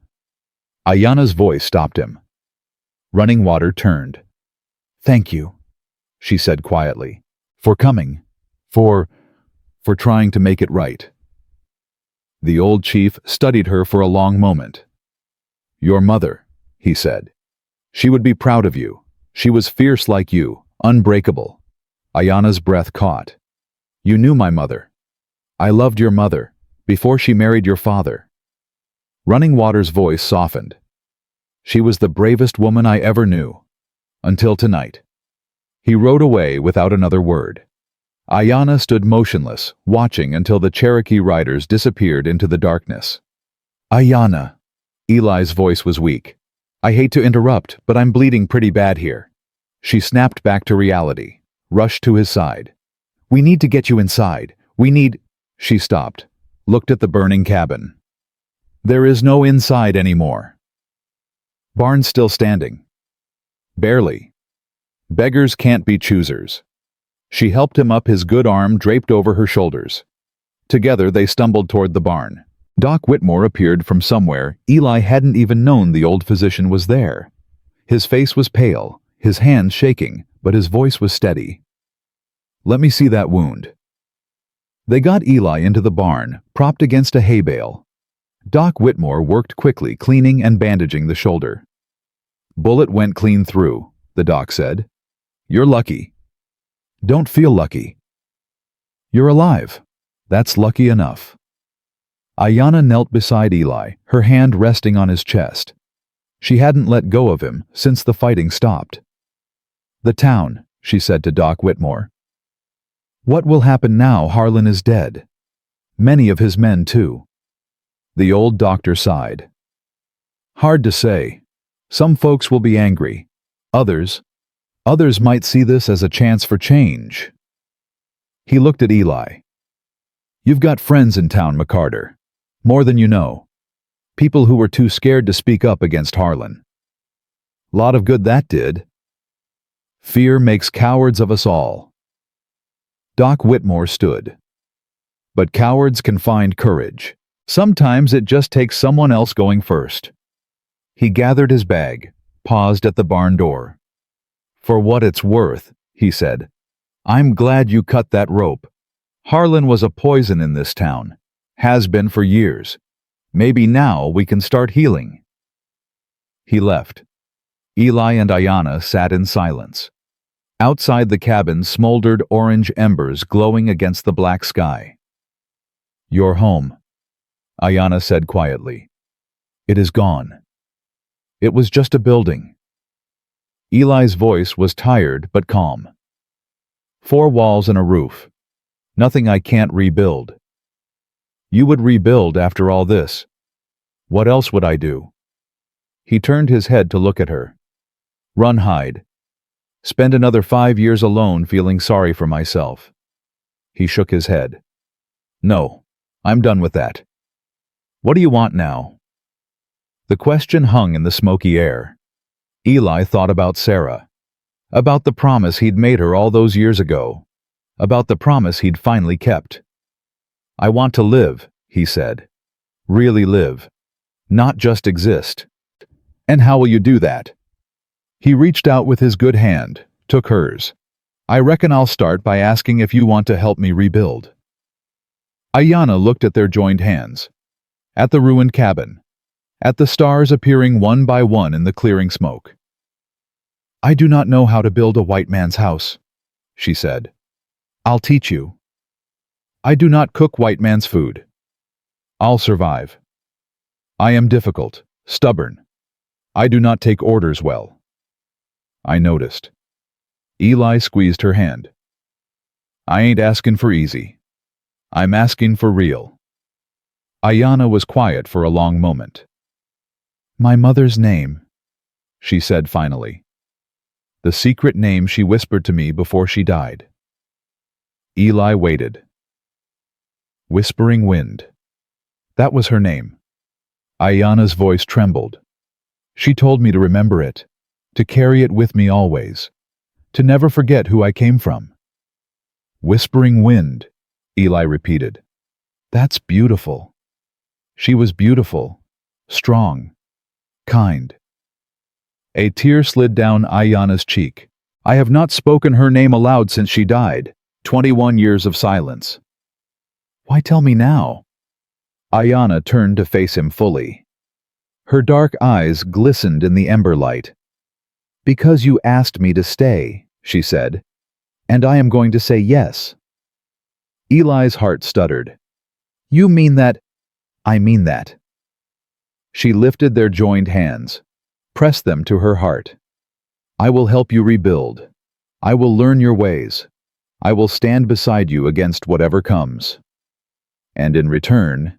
Aiyana's voice stopped him. Running Water turned. "Thank you," she said quietly, "for coming, for trying to make it right." The old chief studied her for a long moment. "Your mother," he said. "She would be proud of you. She was fierce like you, unbreakable." Aiyana's breath caught. "You knew my mother. I loved your mother, before she married your father." Running Water's voice softened. She was the bravest woman I ever knew. Until tonight. He rode away without another word. Aiyana stood motionless, watching until the Cherokee riders disappeared into the darkness. Aiyana. Eli's voice was weak. I hate to interrupt, but I'm bleeding pretty bad here. She snapped back to reality, rushed to his side. We need to get you inside. We need... She stopped, looked at the burning cabin. There is no inside anymore. Barn still standing. Barely. Beggars can't be choosers. She helped him up, his good arm draped over her shoulders. Together they stumbled toward the barn. Doc Whitmore appeared from somewhere. Eli hadn't even known the old physician was there. His face was pale, his hands shaking, but his voice was steady. Let me see that wound. They got Eli into the barn, propped against a hay bale. Doc Whitmore worked quickly, cleaning and bandaging the shoulder. Bullet went clean through, the doc said. You're lucky. Don't feel lucky. You're alive. That's lucky enough. Aiyana knelt beside Eli, her hand resting on his chest. She hadn't let go of him since the fighting stopped. The town, she said to Doc Whitmore. What will happen now Harlan is dead? Many of his men, too. The old doctor sighed. Hard to say. Some folks will be angry. Others might see this as a chance for change. He looked at Eli. You've got friends in town, McCarter. More than you know. People who were too scared to speak up against Harlan. Lot of good that did. Fear makes cowards of us all. Doc Whitmore stood. But cowards can find courage. Sometimes it just takes someone else going first. He gathered his bag, paused at the barn door. For what it's worth, he said, I'm glad you cut that rope. Harlan was a poison in this town. Has been for years. Maybe now we can start healing. He left. Eli and Aiyana sat in silence. Outside the cabin smoldered orange embers glowing against the black sky. Your home, Aiyana said quietly. It is gone. It was just a building. Eli's voice was tired but calm. 4 walls and a roof. Nothing I can't rebuild. You would rebuild after all this. What else would I do? He turned his head to look at her. Run, hide. Spend another 5 years alone feeling sorry for myself. He shook his head. No, I'm done with that. What do you want now? The question hung in the smoky air. Eli thought about Sarah. About the promise he'd made her all those years ago. About the promise he'd finally kept. I want to live, he said. Really live. Not just exist. And how will you do that? He reached out with his good hand, took hers. I reckon I'll start by asking if you want to help me rebuild. Aiyana looked at their joined hands. At the ruined cabin. At the stars appearing one by one in the clearing smoke. I do not know how to build a white man's house, she said. I'll teach you. I do not cook white man's food. I'll survive. I am difficult, stubborn. I do not take orders well. I noticed. Eli squeezed her hand. I ain't asking for easy. I'm asking for real. Aiyana was quiet for a long moment. My mother's name, she said finally. The secret name she whispered to me before she died. Eli waited. Whispering Wind. That was her name. Aiyana's voice trembled. She told me to remember it, to carry it with me always, to never forget who I came from. Whispering Wind, Eli repeated. That's beautiful. She was beautiful, strong, kind. A tear slid down Aiyana's cheek. I have not spoken her name aloud since she died. 21 years of silence. Why tell me now? Aiyana turned to face him fully. Her dark eyes glistened in the ember light. Because you asked me to stay, she said, and I am going to say yes. Eli's heart stuttered. You mean that? I mean that. She lifted their joined hands. pressed them to her heart. I will help you rebuild. I will learn your ways. I will stand beside you against whatever comes. And in return,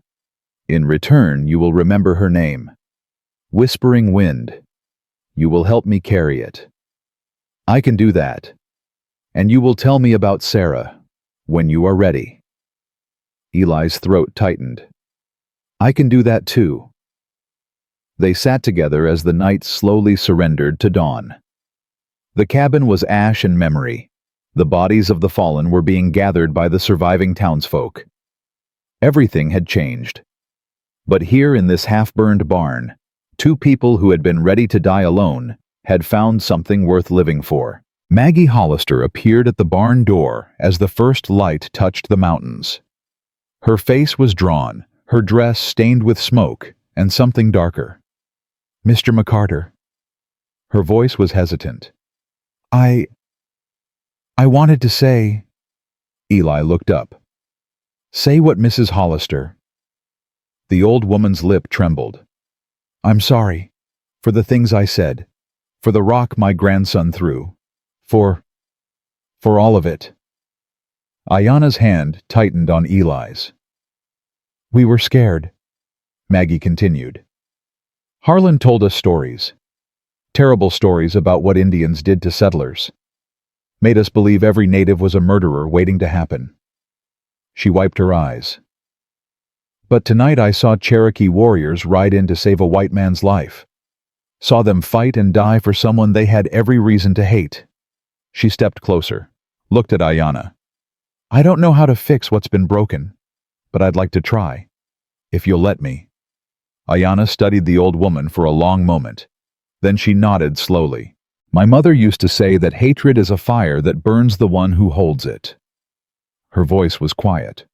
you will remember her name. Whispering Wind. You will help me carry it. I can do that. And you will tell me about Sarah, when you are ready. Eli's throat tightened. I can do that too. They sat together as the night slowly surrendered to dawn. The cabin was ash and memory. The bodies of the fallen were being gathered by the surviving townsfolk. Everything had changed. But here in this half-burned barn, two people who had been ready to die alone had found something worth living for. Maggie Hollister appeared at the barn door as the first light touched the mountains. Her face was drawn, her dress stained with smoke and something darker. Mr. McCarter. Her voice was hesitant. I wanted to say... Eli looked up. Say what, Mrs. Hollister. The old woman's lip trembled. I'm sorry. For the things I said. For the rock my grandson threw. For all of it. Aiyana's hand tightened on Eli's. We were scared, Maggie continued. Harlan told us stories. Terrible stories about what Indians did to settlers. Made us believe every native was a murderer waiting to happen. She wiped her eyes. But tonight I saw Cherokee warriors ride in to save a white man's life. Saw them fight and die for someone they had every reason to hate. She stepped closer, looked at Aiyana. I don't know how to fix what's been broken, but I'd like to try, if you'll let me. Aiyana studied the old woman for a long moment. Then she nodded slowly. My mother used to say that hatred is a fire that burns the one who holds it. Her voice was quiet.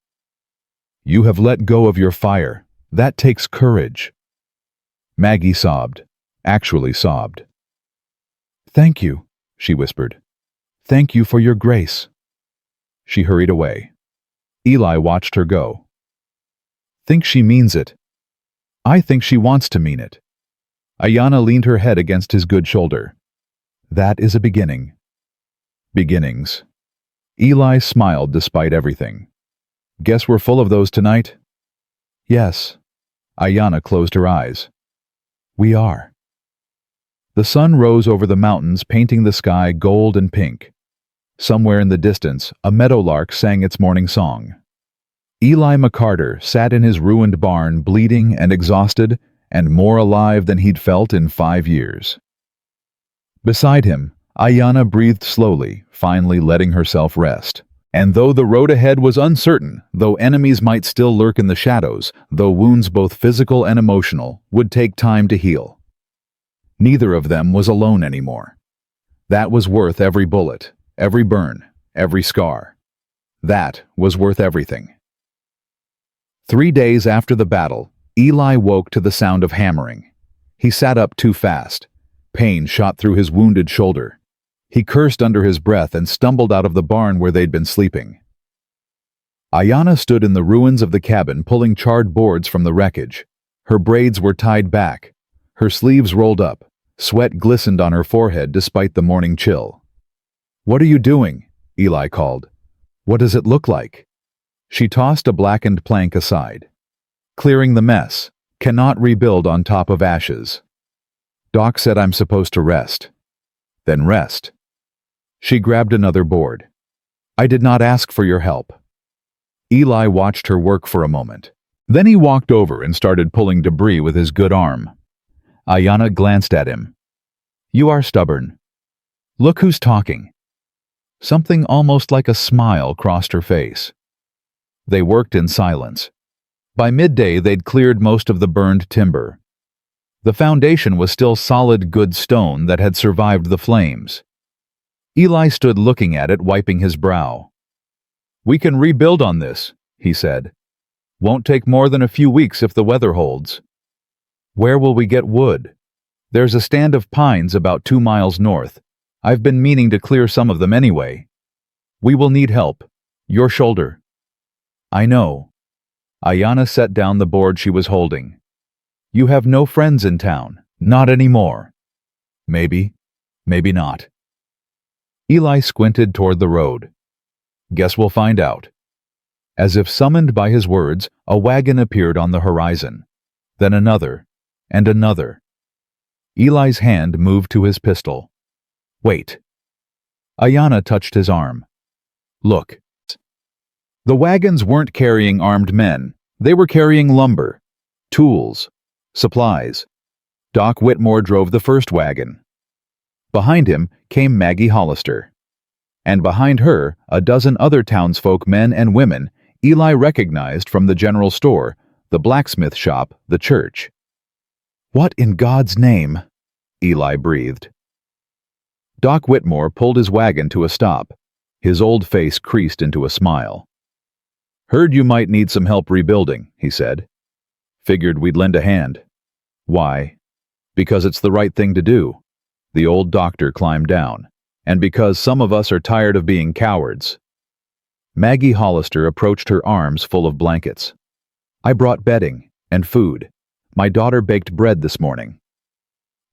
You have let go of your fire. That takes courage. Maggie sobbed, actually sobbed. Thank you, she whispered. Thank you for your grace. She hurried away. Eli watched her go. Think she means it. I think she wants to mean it. Aiyana leaned her head against his good shoulder. That is a beginning. Beginnings. Eli smiled despite everything. Guess we're full of those tonight? Yes. Aiyana closed her eyes. We are. The sun rose over the mountains, painting the sky gold and pink. Somewhere in the distance, a meadowlark sang its morning song. Eli McCarter sat in his ruined barn, bleeding and exhausted, and more alive than he'd felt in 5 years. Beside him, Aiyana breathed slowly, finally letting herself rest. And though the road ahead was uncertain, though enemies might still lurk in the shadows, though wounds both physical and emotional would take time to heal, neither of them was alone anymore. That was worth every bullet, every burn, every scar. That was worth everything. 3 days after the battle, Eli woke to the sound of hammering. He sat up too fast. Pain shot through his wounded shoulder. He cursed under his breath and stumbled out of the barn where they'd been sleeping. Aiyana stood in the ruins of the cabin pulling charred boards from the wreckage. Her braids were tied back. Her sleeves rolled up. Sweat glistened on her forehead despite the morning chill. What are you doing? Eli called. What does it look like? She tossed a blackened plank aside. Clearing the mess. Cannot rebuild on top of ashes. Doc said I'm supposed to rest. Then rest. She grabbed another board. I did not ask for your help. Eli watched her work for a moment. Then he walked over and started pulling debris with his good arm. Aiyana glanced at him. You are stubborn. Look who's talking. Something almost like a smile crossed her face. They worked in silence. By midday, they'd cleared most of the burned timber. The foundation was still solid, good stone that had survived the flames. Eli stood looking at it, wiping his brow. We can rebuild on this, he said. Won't take more than a few weeks if the weather holds. Where will we get wood? There's a stand of pines about 2 miles north. I've been meaning to clear some of them anyway. We will need help. Your shoulder. I know. Aiyana set down the board she was holding. You have no friends in town, not anymore. Maybe, maybe not. Eli squinted toward the road. Guess we'll find out. As if summoned by his words, a wagon appeared on the horizon. Then another, and another. Eli's hand moved to his pistol. Wait. Aiyana touched his arm. Look. The wagons weren't carrying armed men. They were carrying lumber, tools, supplies. Doc Whitmore drove the first wagon. Behind him came Maggie Hollister. And behind her, a dozen other townsfolk, men and women, Eli recognized from the general store, the blacksmith shop, the church. What in God's name? Eli breathed. Doc Whitmore pulled his wagon to a stop. His old face creased into a smile. Heard you might need some help rebuilding, he said. Figured we'd lend a hand. Why? Because it's the right thing to do. The old doctor climbed down. And because some of us are tired of being cowards. Maggie Hollister approached her arms full of blankets. I brought bedding and food. My daughter baked bread this morning.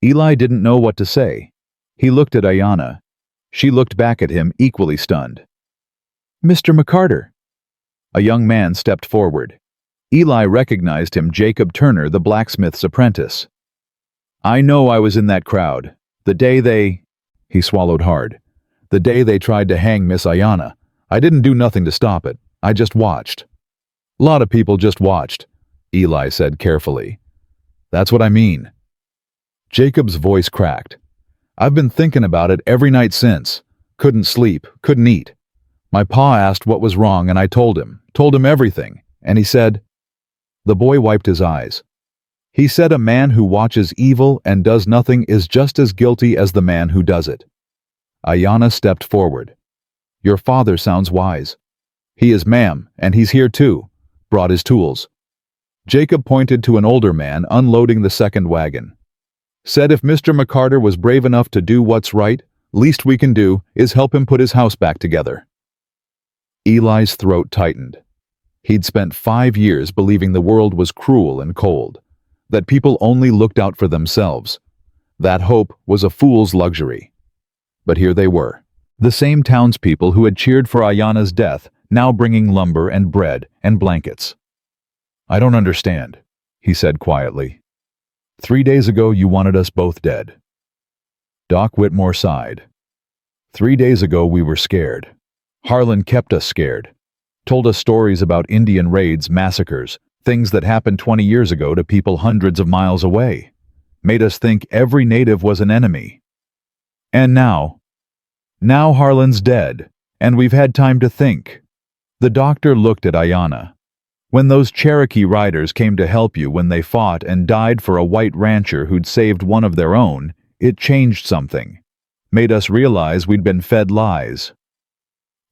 Eli didn't know what to say. He looked at Aiyana. She looked back at him, equally stunned. Mr. McCarter. A young man stepped forward. Eli recognized him, Jacob Turner, the blacksmith's apprentice. I know I was in that crowd. The day they... He swallowed hard. The day they tried to hang Miss Aiyana. I didn't do nothing to stop it. I just watched. A lot of people just watched, Eli said carefully. That's what I mean. Jacob's voice cracked. I've been thinking about it every night since. Couldn't sleep, couldn't eat. My pa asked what was wrong and I told him everything, and he said... The boy wiped his eyes. He said a man who watches evil and does nothing is just as guilty as the man who does it. Aiyana stepped forward. Your father sounds wise. He is, ma'am, and he's here too. Brought his tools. Jacob pointed to an older man unloading the second wagon. Said if Mr. McCarter was brave enough to do what's right, least we can do is help him put his house back together. Eli's throat tightened. He'd spent 5 years believing the world was cruel and cold, that people only looked out for themselves. That hope was a fool's luxury. But here they were, the same townspeople who had cheered for Aiyana's death, now bringing lumber and bread and blankets. I don't understand, he said quietly. 3 days ago you wanted us both dead. Doc Whitmore sighed. 3 days ago we were scared. Harlan kept us scared. Told us stories about Indian raids, massacres, things that happened 20 years ago to people hundreds of miles away. Made us think every native was an enemy. And now Harlan's dead, and we've had time to think. The doctor looked at Aiyana. When those Cherokee riders came to help you when they fought and died for a white rancher who'd saved one of their own, it changed something. Made us realize we'd been fed lies.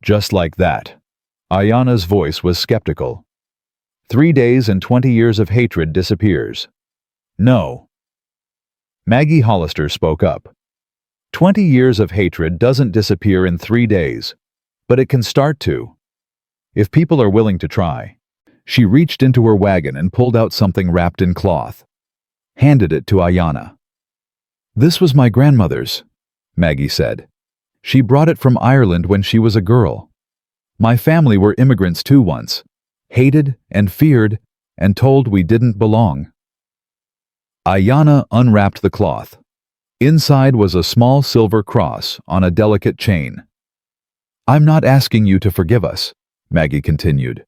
Just like that. Aiyana's voice was skeptical. 3 days and 20 years of hatred disappears. No. Maggie Hollister spoke up. 20 years of hatred doesn't disappear in 3 days, but it can start to. If people are willing to try. She reached into her wagon and pulled out something wrapped in cloth. Handed it to Aiyana. This was my grandmother's, Maggie said. She brought it from Ireland when she was a girl. My family were immigrants too once, hated and feared and told we didn't belong. Aiyana unwrapped the cloth. Inside was a small silver cross on a delicate chain. I'm not asking you to forgive us, Maggie continued.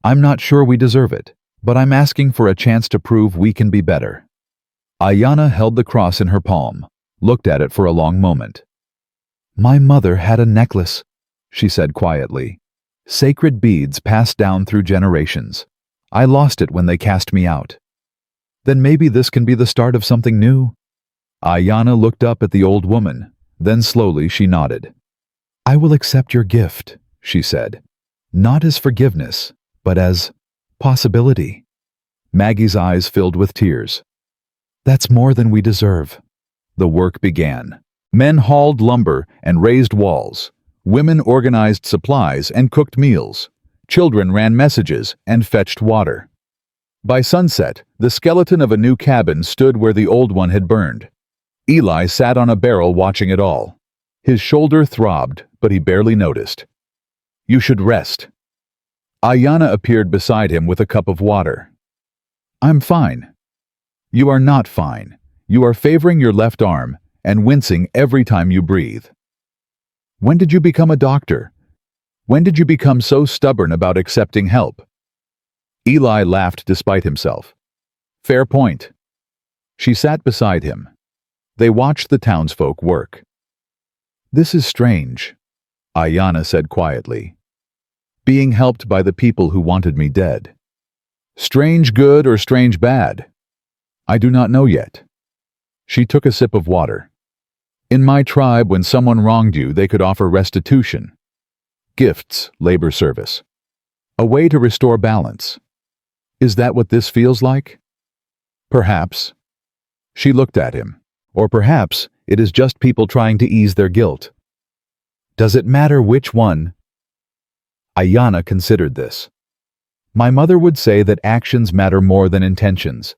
I'm not sure we deserve it, but I'm asking for a chance to prove we can be better. Aiyana held the cross in her palm, looked at it for a long moment. My mother had a necklace, she said quietly. Sacred beads passed down through generations. I lost it when they cast me out. Then maybe this can be the start of something new? Aiyana looked up at the old woman, then slowly she nodded. I will accept your gift, she said. Not as forgiveness, but as possibility. Maggie's eyes filled with tears. That's more than we deserve. The work began. Men hauled lumber and raised walls. Women organized supplies and cooked meals. Children ran messages and fetched water. By sunset, the skeleton of a new cabin stood where the old one had burned. Eli sat on a barrel watching it all. His shoulder throbbed, but he barely noticed. "You should rest." Aiyana appeared beside him with a cup of water. "I'm fine." "You are not fine. You are favoring your left arm and wincing every time you breathe. When did you become a doctor? When did you become so stubborn about accepting help?" Eli laughed despite himself. "Fair point." She sat beside him. They watched the townsfolk work. "This is strange," Aiyana said quietly. "Being helped by the people who wanted me dead. Strange good or strange bad? I do not know yet." She took a sip of water. "In my tribe, when someone wronged you, they could offer restitution. Gifts, labor service. A way to restore balance. Is that what this feels like?" "Perhaps." She looked at him. "Or perhaps it is just people trying to ease their guilt." "Does it matter which one?" Aiyana considered this. "My mother would say that actions matter more than intentions,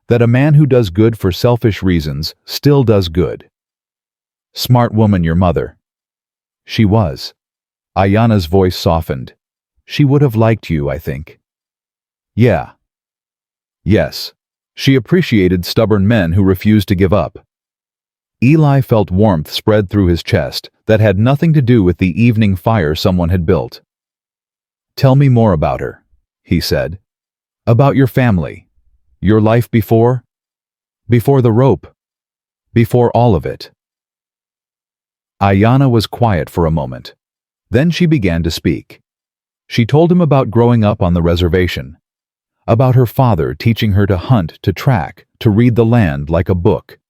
that a man who does good for selfish reasons still does good." "Smart woman, your mother." "She was." Aiyana's voice softened. "She would have liked you, I think." "Yeah." "Yes." She appreciated stubborn men who refused to give up. Eli felt warmth spread through his chest that had nothing to do with the evening fire someone had built. "Tell me more about her," he said. "About your family. Your life before? Before the rope. Before all of it." Aiyana was quiet for a moment. Then she began to speak. She told him about growing up on the reservation, about her father teaching her to hunt, to track, to read the land like a book,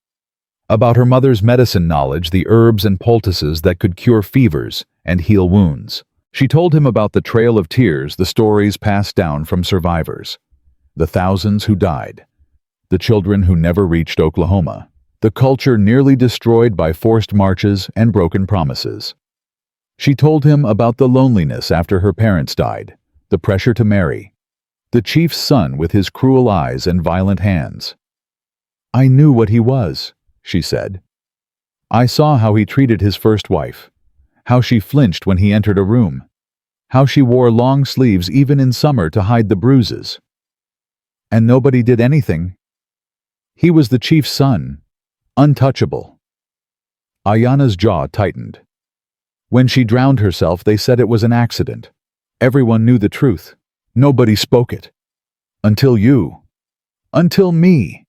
about her mother's medicine knowledge, the herbs and poultices that could cure fevers and heal wounds. She told him about the trail of tears, the stories passed down from survivors, the thousands who died, the children who never reached Oklahoma, the culture nearly destroyed by forced marches and broken promises. She told him about the loneliness after her parents died, the pressure to marry, the chief's son with his cruel eyes and violent hands. "I knew what he was," she said. "I saw how he treated his first wife, how she flinched when he entered a room, how she wore long sleeves even in summer to hide the bruises. And nobody did anything. He was the chief's son, untouchable." Aiyana's jaw tightened. "When she drowned herself, they said it was an accident. Everyone knew the truth. Nobody spoke it. Until you. Until me."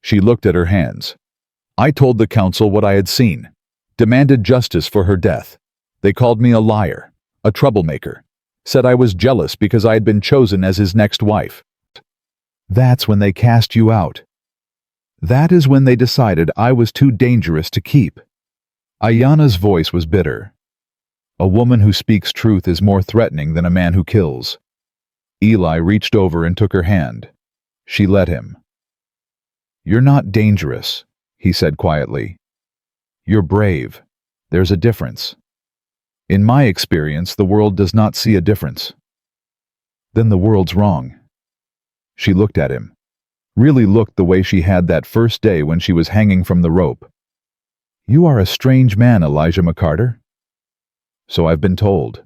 She looked at her hands. "I told the council what I had seen, demanded justice for her death. They called me a liar, a troublemaker, said I was jealous because I had been chosen as his next wife. That's when they cast you out. That is when they decided I was too dangerous to keep." Aiyana's voice was bitter. "A woman who speaks truth is more threatening than a man who kills." Eli reached over and took her hand. She let him. "You're not dangerous," he said quietly. "You're brave. There's a difference. In my experience, the world does not see a difference." "Then the world's wrong." She looked at him. Really looked the way she had that first day when she was hanging from the rope. "You are a strange man, Elijah McCarter." "So I've been told.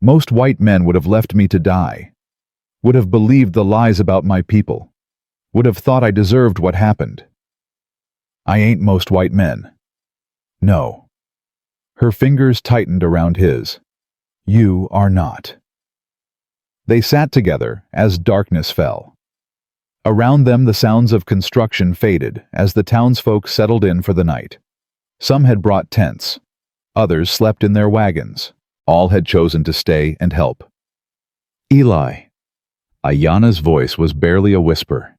Most white men would have left me to die, would have believed the lies about my people, would have thought I deserved what happened. I ain't most white men. No." Her fingers tightened around his. "You are not." They sat together as darkness fell. Around them the sounds of construction faded as the townsfolk settled in for the night. Some had brought tents. Others slept in their wagons. All had chosen to stay and help. "Eli." Aiyana's voice was barely a whisper.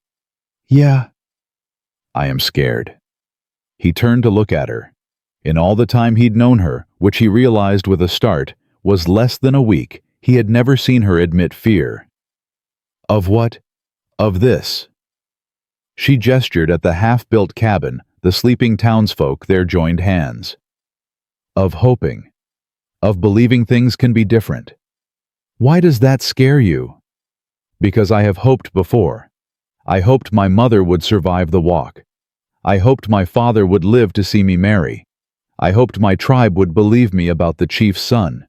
"Yeah." "I am scared." He turned to look at her. In all the time he'd known her, which he realized with a start, was less than a week, he had never seen her admit fear. "Of what?" "Of this." She gestured at the half-built cabin, the sleeping townsfolk there joined hands. "Of hoping. Of believing things can be different." "Why does that scare you?" "Because I have hoped before. I hoped my mother would survive the walk. I hoped my father would live to see me marry. I hoped my tribe would believe me about the chief's son."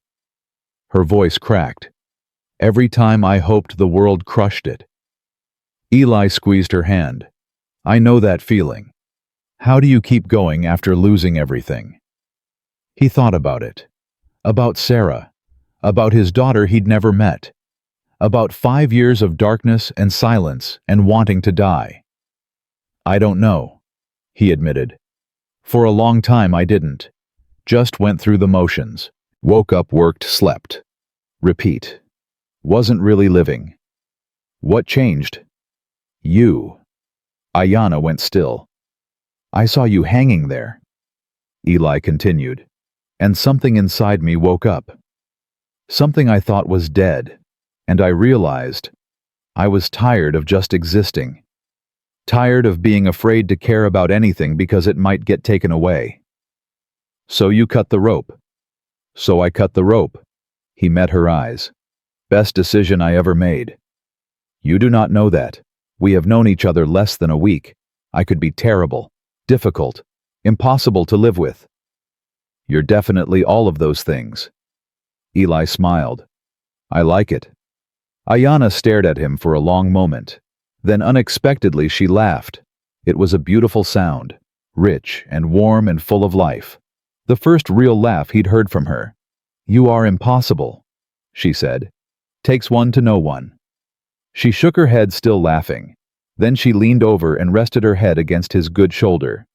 Her voice cracked. "Every time I hoped, the world crushed it." Eli squeezed her hand. "I know that feeling. How do you keep going after losing everything?" He thought about it. About Sarah. About his daughter he'd never met. About 5 years of darkness and silence and wanting to die. "I don't know," he admitted. "For a long time I didn't. Just went through the motions. Woke up, worked, slept. Repeat. Wasn't really living." "What changed?" "You." Aiyana went still. "I saw you hanging there," Eli continued, "and something inside me woke up. Something I thought was dead, and I realized I was tired of just existing. Tired of being afraid to care about anything because it might get taken away." "So you cut the rope." "So I cut the rope." He met her eyes. "Best decision I ever made." "You do not know that. We have known each other less than a week. I could be terrible, difficult, impossible to live with." "You're definitely all of those things." Eli smiled. "I like it." Aiyana stared at him for a long moment. Then unexpectedly she laughed. It was a beautiful sound, rich and warm and full of life. The first real laugh he'd heard from her. "You are impossible," she said. "Takes one to know one." She shook her head, still laughing. Then she leaned over and rested her head against his good shoulder.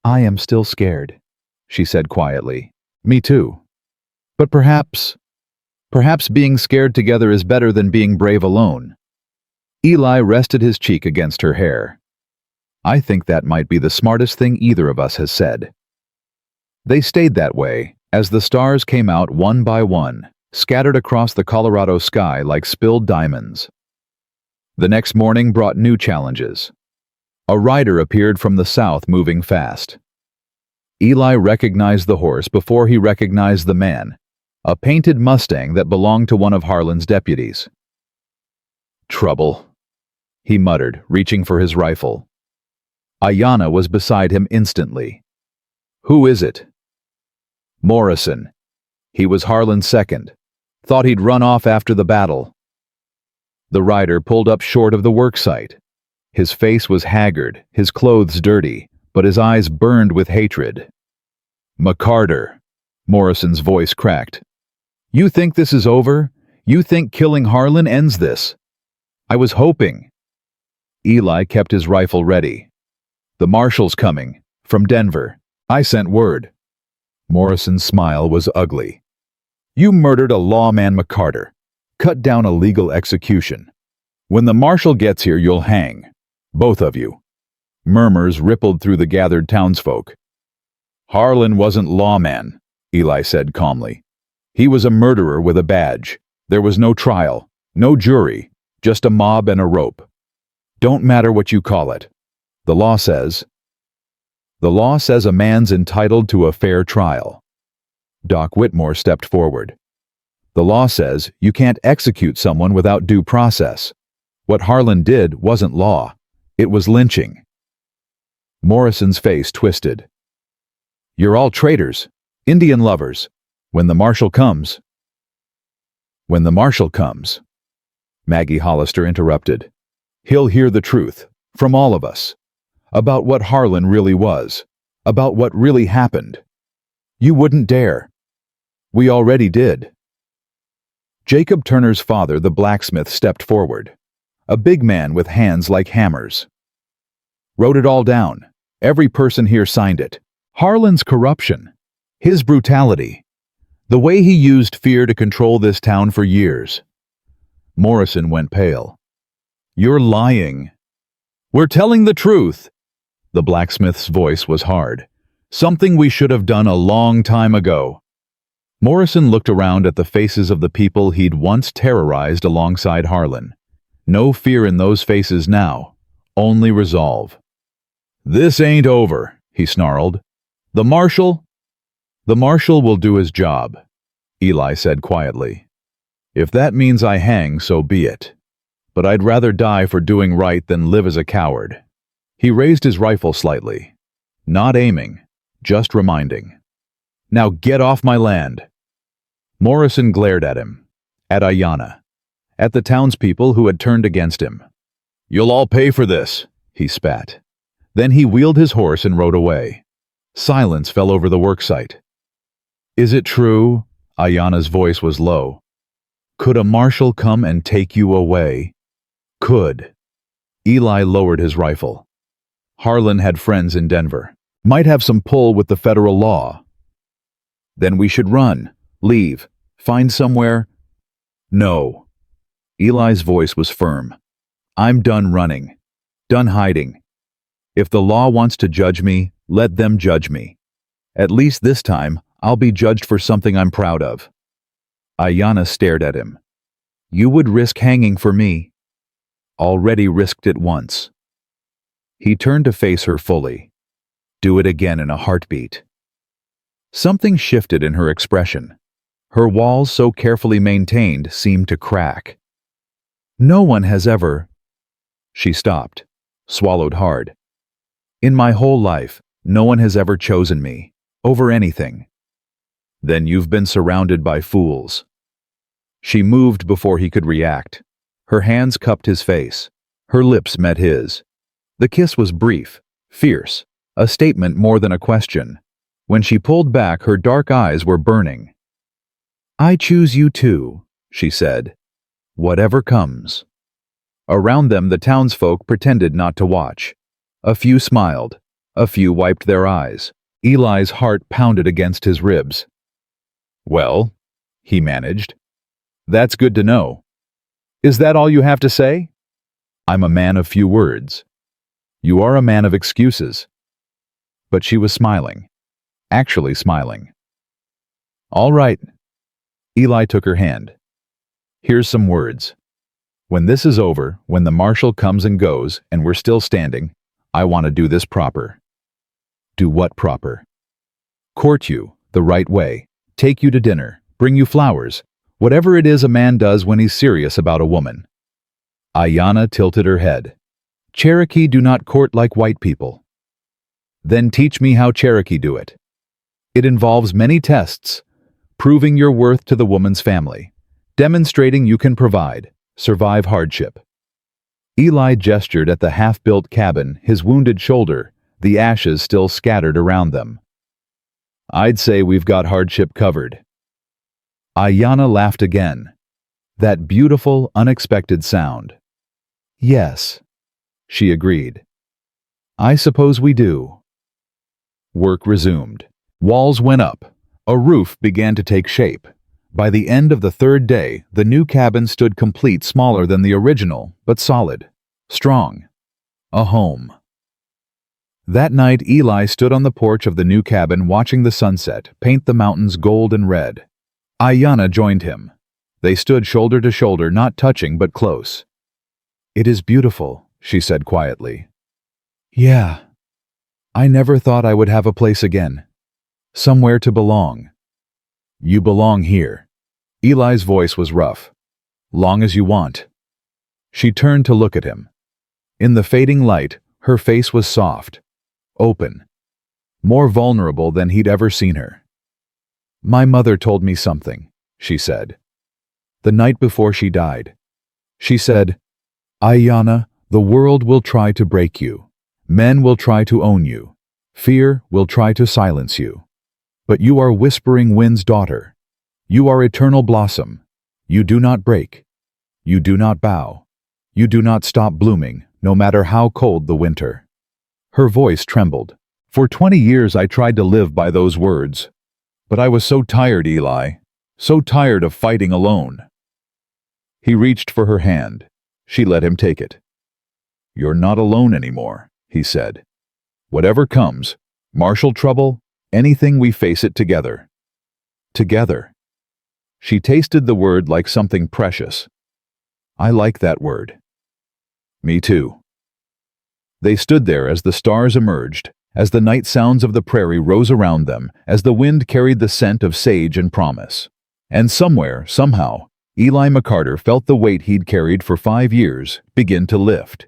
"I am still scared," she said quietly. "Me too. But perhaps being scared together is better than being brave alone." Eli rested his cheek against her hair. "I think that might be the smartest thing either of us has said." They stayed that way, as the stars came out one by one, scattered across the Colorado sky like spilled diamonds. The next morning brought new challenges. A rider appeared from the south, moving fast. Eli recognized the horse before he recognized the man, a painted Mustang that belonged to one of Harlan's deputies. "Trouble," he muttered, reaching for his rifle. Aiyana was beside him instantly. "Who is it?" "Morrison. He was Harlan's second. Thought he'd run off after the battle." The rider pulled up short of the worksite. His face was haggard, his clothes dirty, but his eyes burned with hatred. "McCarter," Morrison's voice cracked. "You think this is over? You think killing Harlan ends this?" "I was hoping." Eli kept his rifle ready. "The marshal's coming, from Denver. I sent word." Morrison's smile was ugly. "You murdered a lawman, McCarter. Cut down a legal execution. When the marshal gets here, you'll hang. Both of you." Murmurs rippled through the gathered townsfolk. "Harlan wasn't lawman," Eli said calmly. "He was a murderer with a badge. There was no trial, no jury, just a mob and a rope. Don't matter what you call it. The law says a man's entitled to a fair trial." Doc Whitmore stepped forward. "The law says you can't execute someone without due process. What Harlan did wasn't law. It was lynching." Morrison's face twisted. "You're all traitors, Indian lovers. When the marshal comes..." "When the marshal comes," Maggie Hollister interrupted, "he'll hear the truth, from all of us, about what Harlan really was, about what really happened. You wouldn't dare. We already did." Jacob Turner's father, the blacksmith, stepped forward, a big man with hands like hammers. "Wrote it all down. Every person here signed it. Harlan's corruption, his brutality, the way he used fear to control this town for years." Morrison went pale. "You're lying." "We're telling the truth." The blacksmith's voice was hard. "Something we should have done a long time ago." Morrison looked around at the faces of the people he'd once terrorized alongside Harlan. No fear in those faces now, only resolve. "This ain't over," he snarled. The marshal will do his job," Eli said quietly. "If that means I hang, so be it. But I'd rather die for doing right than live as a coward." He raised his rifle slightly. Not aiming, just reminding. Now get off my land. Morrison glared at him, at Aiyana, at the townspeople who had turned against him. You'll all pay for this, he spat. Then he wheeled his horse and rode away. Silence fell over the worksite. Is it true? Aiyana's voice was low. Could a marshal come and take you away? Could. Eli lowered his rifle. Harlan had friends in Denver. Might have some pull with the federal law. Then we should run, leave, find somewhere. No. Eli's voice was firm. I'm done running. Done hiding. If the law wants to judge me, let them judge me. At least this time, I'll be judged for something I'm proud of. Aiyana stared at him. You would risk hanging for me. Already risked it once. He turned to face her fully. Do it again in a heartbeat. Something shifted in her expression. Her walls, so carefully maintained, seemed to crack. No one has ever... She stopped, swallowed hard. In my whole life, no one has ever chosen me, over anything. Then you've been surrounded by fools. She moved before he could react. Her hands cupped his face. Her lips met his. The kiss was brief, fierce, a statement more than a question. When she pulled back, her dark eyes were burning. I choose you too, she said. Whatever comes. Around them, the townsfolk pretended not to watch. A few smiled. A few wiped their eyes. Eli's heart pounded against his ribs. Well, he managed. That's good to know. Is that all you have to say? I'm a man of few words. You are a man of excuses. But she was smiling. Actually smiling. All right. Eli took her hand. Here's some words. When this is over, when the marshal comes and goes, and we're still standing, I want to do this proper. Do what proper? Court you, the right way, take you to dinner, bring you flowers, whatever it is a man does when he's serious about a woman. Aiyana tilted her head. Cherokee do not court like white people. Then teach me how Cherokee do it. It involves many tests, proving your worth to the woman's family, demonstrating you can provide, survive hardship. Eli gestured at the half-built cabin, his wounded shoulder, the ashes still scattered around them. I'd say we've got hardship covered. Aiyana laughed again. That beautiful, unexpected sound. Yes, she agreed. I suppose we do. Work resumed. Walls went up. A roof began to take shape. By the end of the third day, the new cabin stood complete, smaller than the original, but solid, strong. A home. That night, Eli stood on the porch of the new cabin watching the sunset paint the mountains gold and red. Aiyana joined him. They stood shoulder to shoulder, not touching but close. It is beautiful, she said quietly. Yeah. I never thought I would have a place again. Somewhere to belong. You belong here. Eli's voice was rough. Long as you want. She turned to look at him. In the fading light, her face was soft, open, more vulnerable than he'd ever seen her. My mother told me something, she said. The night before she died. She said, Aiyana, the world will try to break you. Men will try to own you. Fear will try to silence you. But you are Whispering Wind's daughter. You are eternal blossom. You do not break. You do not bow. You do not stop blooming, no matter how cold the winter. Her voice trembled. For 20 years I tried to live by those words. But I was so tired, Eli. So tired of fighting alone. He reached for her hand. She let him take it. You're not alone anymore, he said. Whatever comes, martial trouble, anything, we face it together. Together. She tasted the word like something precious. I like that word. Me too. They stood there as the stars emerged, as the night sounds of the prairie rose around them, as the wind carried the scent of sage and promise. And somewhere, somehow, Eli McCarter felt the weight he'd carried for 5 years begin to lift.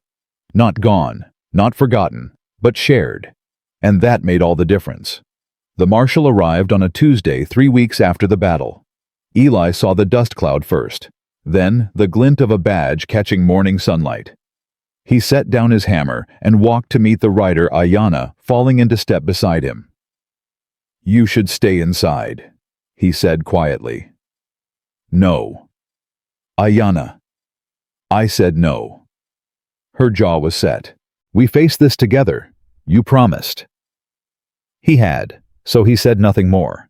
Not gone, Not forgotten, but shared. And that made all the difference. The marshal arrived on a Tuesday 3 weeks after the battle. Eli saw the dust cloud first, then the glint of a badge catching morning sunlight. He set down his hammer and walked to meet the rider Aiyana falling into step beside him. "You should stay inside," he said quietly. "No." "Aiyana." I said no. Her jaw was set. "We face this together. You promised." He had, so he said nothing more.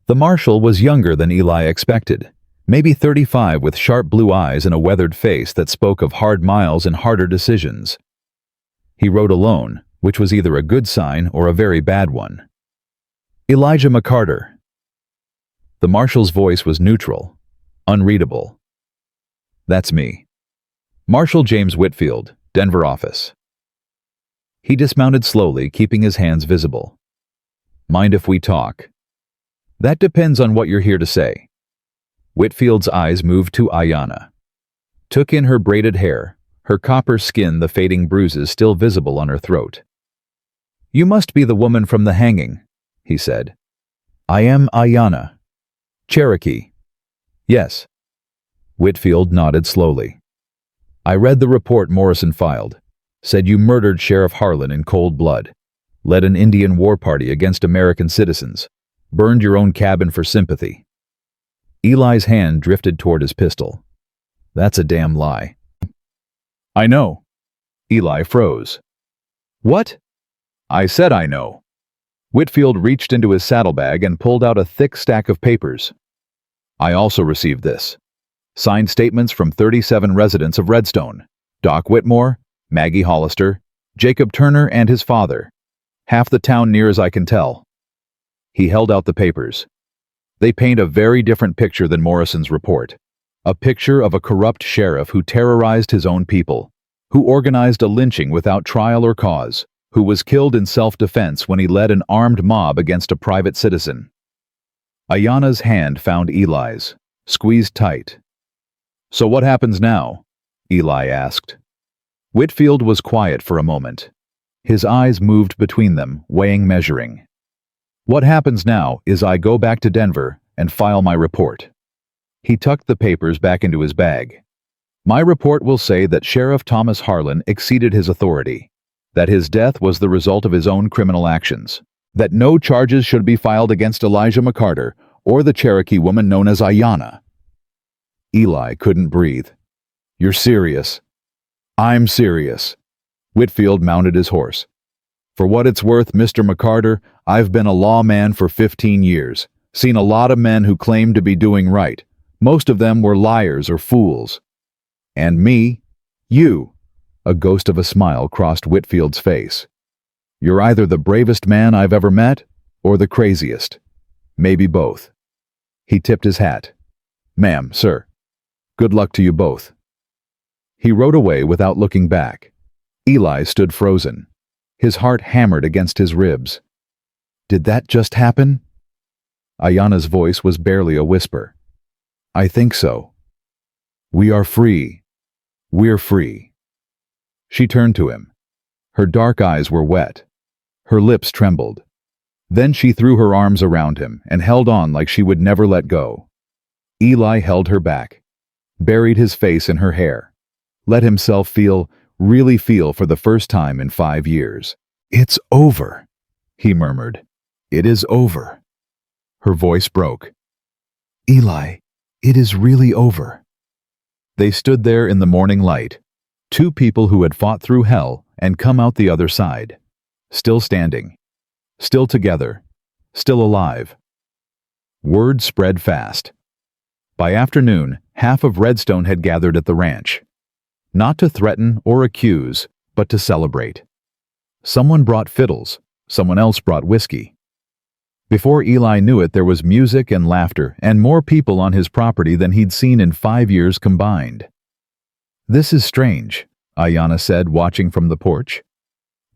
The marshal was younger than Eli expected, maybe 35 with sharp blue eyes and a weathered face that spoke of hard miles and harder decisions. He rode alone, which was either a good sign or a very bad one. "Elijah McCarter." The marshal's voice was neutral, unreadable. "That's me. Marshal James Whitfield, Denver office." He dismounted slowly, keeping his hands visible. "Mind if we talk?" "That depends on what you're here to say." Whitfield's eyes moved to Aiyana. Took in her braided hair, her copper skin, the fading bruises still visible on her throat. "You must be the woman from the hanging," he said. "I am Aiyana." "Cherokee." "Yes." Whitfield nodded slowly. "I read the report Morrison filed. Said you murdered Sheriff Harlan in cold blood. Led an Indian war party against American citizens. Burned your own cabin for sympathy." Eli's hand drifted toward his pistol. "That's a damn lie." "I know." Eli froze. "What?" "I said I know." Whitfield reached into his saddlebag and pulled out a thick stack of papers. "I also received this. Signed statements from 37 residents of Redstone. Doc Whitmore, Maggie Hollister, Jacob Turner, and his father. Half the town near as I can tell." He held out the papers. They paint a very different picture than Morrison's report. A picture of a corrupt sheriff who terrorized his own people, who organized a lynching without trial or cause, who was killed in self-defense when he led an armed mob against a private citizen. Aiyana's hand found Eli's, squeezed tight. "So what happens now?" Eli asked. Whitfield was quiet for a moment. His eyes moved between them, weighing, measuring. "What happens now is I go back to Denver and file my report." He tucked the papers back into his bag. "My report will say that Sheriff Thomas Harlan exceeded his authority, that his death was the result of his own criminal actions, that no charges should be filed against Elijah McCarter or the Cherokee woman known as Aiyana." Eli couldn't breathe. "You're serious?" "I'm serious." Whitfield mounted his horse. "For what it's worth, Mr. McCarter, I've been a lawman for 15 years, seen a lot of men who claimed to be doing right. Most of them were liars or fools. And me, you." A ghost of a smile crossed Whitfield's face. "You're either the bravest man I've ever met, or the craziest. Maybe both." He tipped his hat. "Ma'am, sir. Good luck to you both." He rode away without looking back. Eli stood frozen. His heart hammered against his ribs. "Did that just happen?" Aiyana's voice was barely a whisper. "I think so. We are free. We're free." She turned to him. Her dark eyes were wet. Her lips trembled. Then she threw her arms around him and held on like she would never let go. Eli held her back, buried his face in her hair, let himself really feel for the first time in 5 years. "It's over," he murmured. "It is over." Her voice broke. "Eli, it is really over." They stood there in the morning light, two people who had fought through hell and come out the other side, still standing, still together, still alive. Word spread fast. By afternoon, half of Redstone had gathered at the ranch. Not to threaten or accuse, but to celebrate. Someone brought fiddles, someone else brought whiskey. Before Eli knew it, there was music and laughter and more people on his property than he'd seen in 5 years combined. "This is strange," Aiyana said, watching from the porch.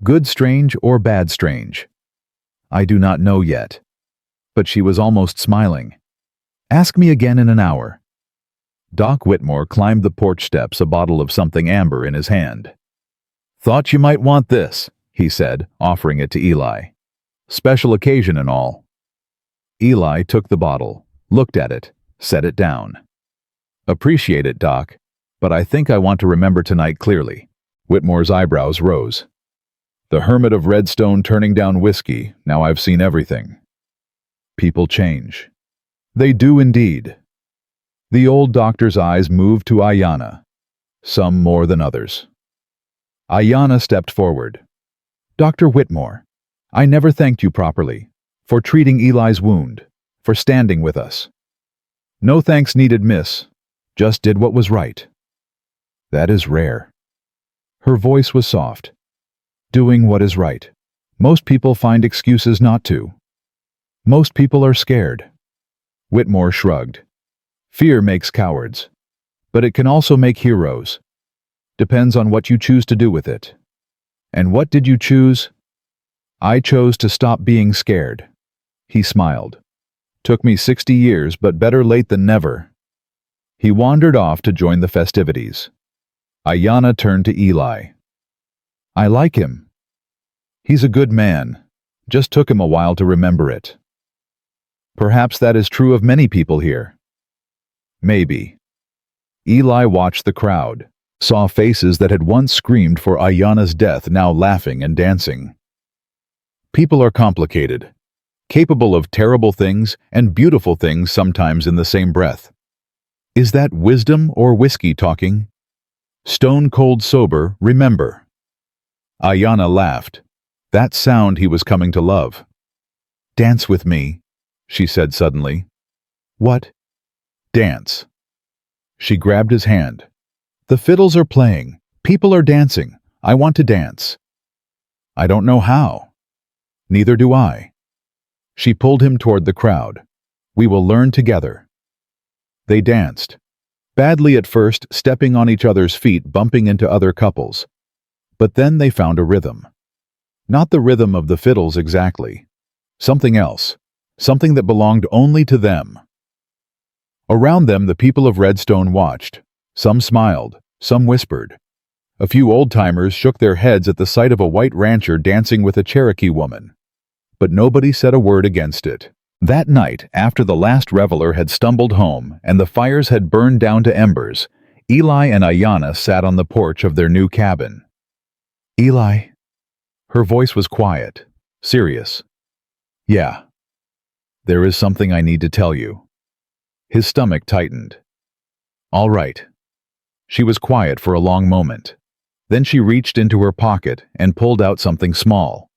"Good strange or bad strange? I do not know yet." But she was almost smiling. "Ask me again in an hour." Doc Whitmore climbed the porch steps, a bottle of something amber in his hand. Thought you might want this, he said, offering it to Eli. Special occasion and all. Eli took the bottle, looked at it, set it down. Appreciate it, Doc, but I think I want to remember tonight clearly. Whitmore's eyebrows rose. The hermit of Redstone turning down whiskey, now I've seen everything. People change. They do indeed. The old doctor's eyes moved to Aiyana, some more than others. Aiyana stepped forward. Dr. Whitmore, I never thanked you properly, for treating Eli's wound, for standing with us. No thanks needed, miss. Just did what was right. That is rare. Her voice was soft. Doing what is right. Most people find excuses not to. Most people are scared. Whitmore shrugged. Fear makes cowards. But it can also make heroes. Depends on what you choose to do with it. And what did you choose? I chose to stop being scared. He smiled. Took me 60 years, but better late than never. He wandered off to join the festivities. Aiyana turned to Eli. I like him. He's a good man. Just took him a while to remember it. Perhaps that is true of many people here. Maybe. Eli watched the crowd, saw faces that had once screamed for Aiyana's death now laughing and dancing. People are complicated, capable of terrible things and beautiful things sometimes in the same breath. Is that wisdom or whiskey talking? Stone cold sober, remember. Aiyana laughed. That sound he was coming to love. Dance with me, she said suddenly. What? Dance. She grabbed his hand. The fiddles are playing. People are dancing. I want to dance. I don't know how. Neither do I. She pulled him toward the crowd. We will learn together. They danced. Badly at first, stepping on each other's feet, bumping into other couples. But then they found a rhythm. Not the rhythm of the fiddles exactly. Something else. Something that belonged only to them. Around them, the people of Redstone watched. Some smiled, some whispered. A few old-timers shook their heads at the sight of a white rancher dancing with a Cherokee woman. But nobody said a word against it. That night, after the last reveler had stumbled home and the fires had burned down to embers, Eli and Aiyana sat on the porch of their new cabin. Eli. Her voice was quiet, serious. Yeah. There is something I need to tell you. His stomach tightened. All right. She was quiet for a long moment. Then she reached into her pocket and pulled out something small,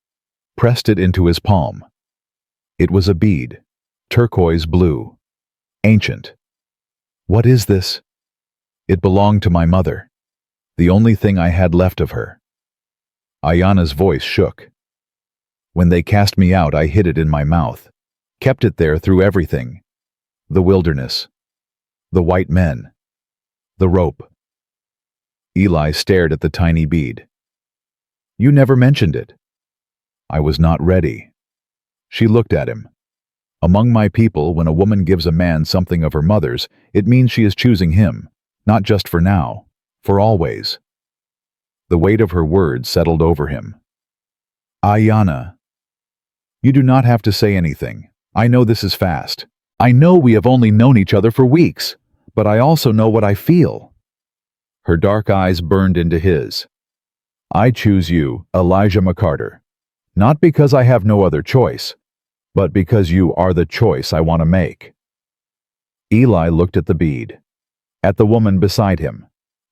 pressed it into his palm. It was a bead, turquoise blue, ancient. What is this? It belonged to my mother, the only thing I had left of her. Aiyana's voice shook. When they cast me out, I hid it in my mouth, kept it there through everything. The wilderness, the white men, the rope. Eli stared at the tiny bead. You never mentioned it. I was not ready. She looked at him. Among my people, when a woman gives a man something of her mother's, it means she is choosing him, not just for now, for always. The weight of her words settled over him. Aiyana. You do not have to say anything. I know this is fast. I know we have only known each other for weeks, but I also know what I feel. Her dark eyes burned into his. I choose you, Eli McCarter, not because I have no other choice, but because you are the choice I want to make. Eli looked at the bead, at the woman beside him,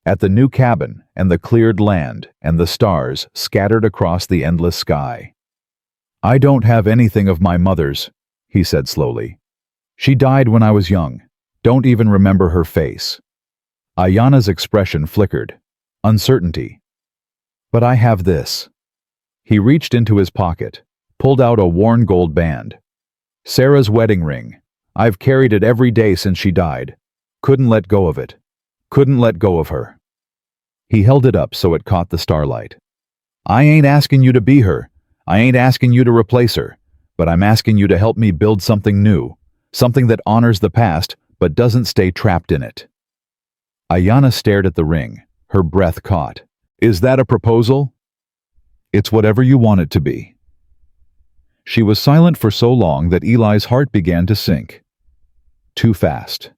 at the new cabin and the cleared land and the stars scattered across the endless sky. I don't have anything of my mother's, he said slowly. She died when I was young. Don't even remember her face. Aiyana's expression flickered. Uncertainty. But I have this. He reached into his pocket, pulled out a worn gold band. Sarah's wedding ring. I've carried it every day since she died. Couldn't let go of it. Couldn't let go of her. He held it up so it caught the starlight. I ain't asking you to be her. I ain't asking you to replace her. But I'm asking you to help me build something new. Something that honors the past, but doesn't stay trapped in it. Aiyana stared at the ring, her breath caught. Is that a proposal? It's whatever you want it to be." She was silent for so long that Eli's heart began to sink. Too fast.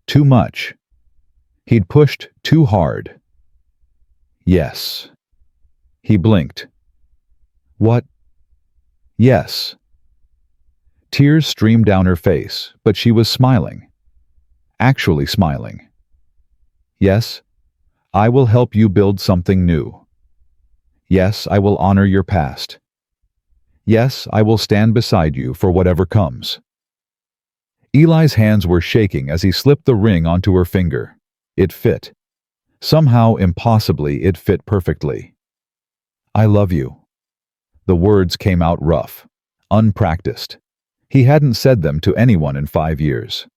Too much. He'd pushed too hard. Yes. He blinked. What? Yes. Tears streamed down her face, but she was smiling. Actually smiling. Yes, I will help you build something new. Yes, I will honor your past. Yes, I will stand beside you for whatever comes. Eli's hands were shaking as he slipped the ring onto her finger. It fit. Somehow, impossibly, it fit perfectly. I love you. The words came out rough, unpracticed. He hadn't said them to anyone in 5 years.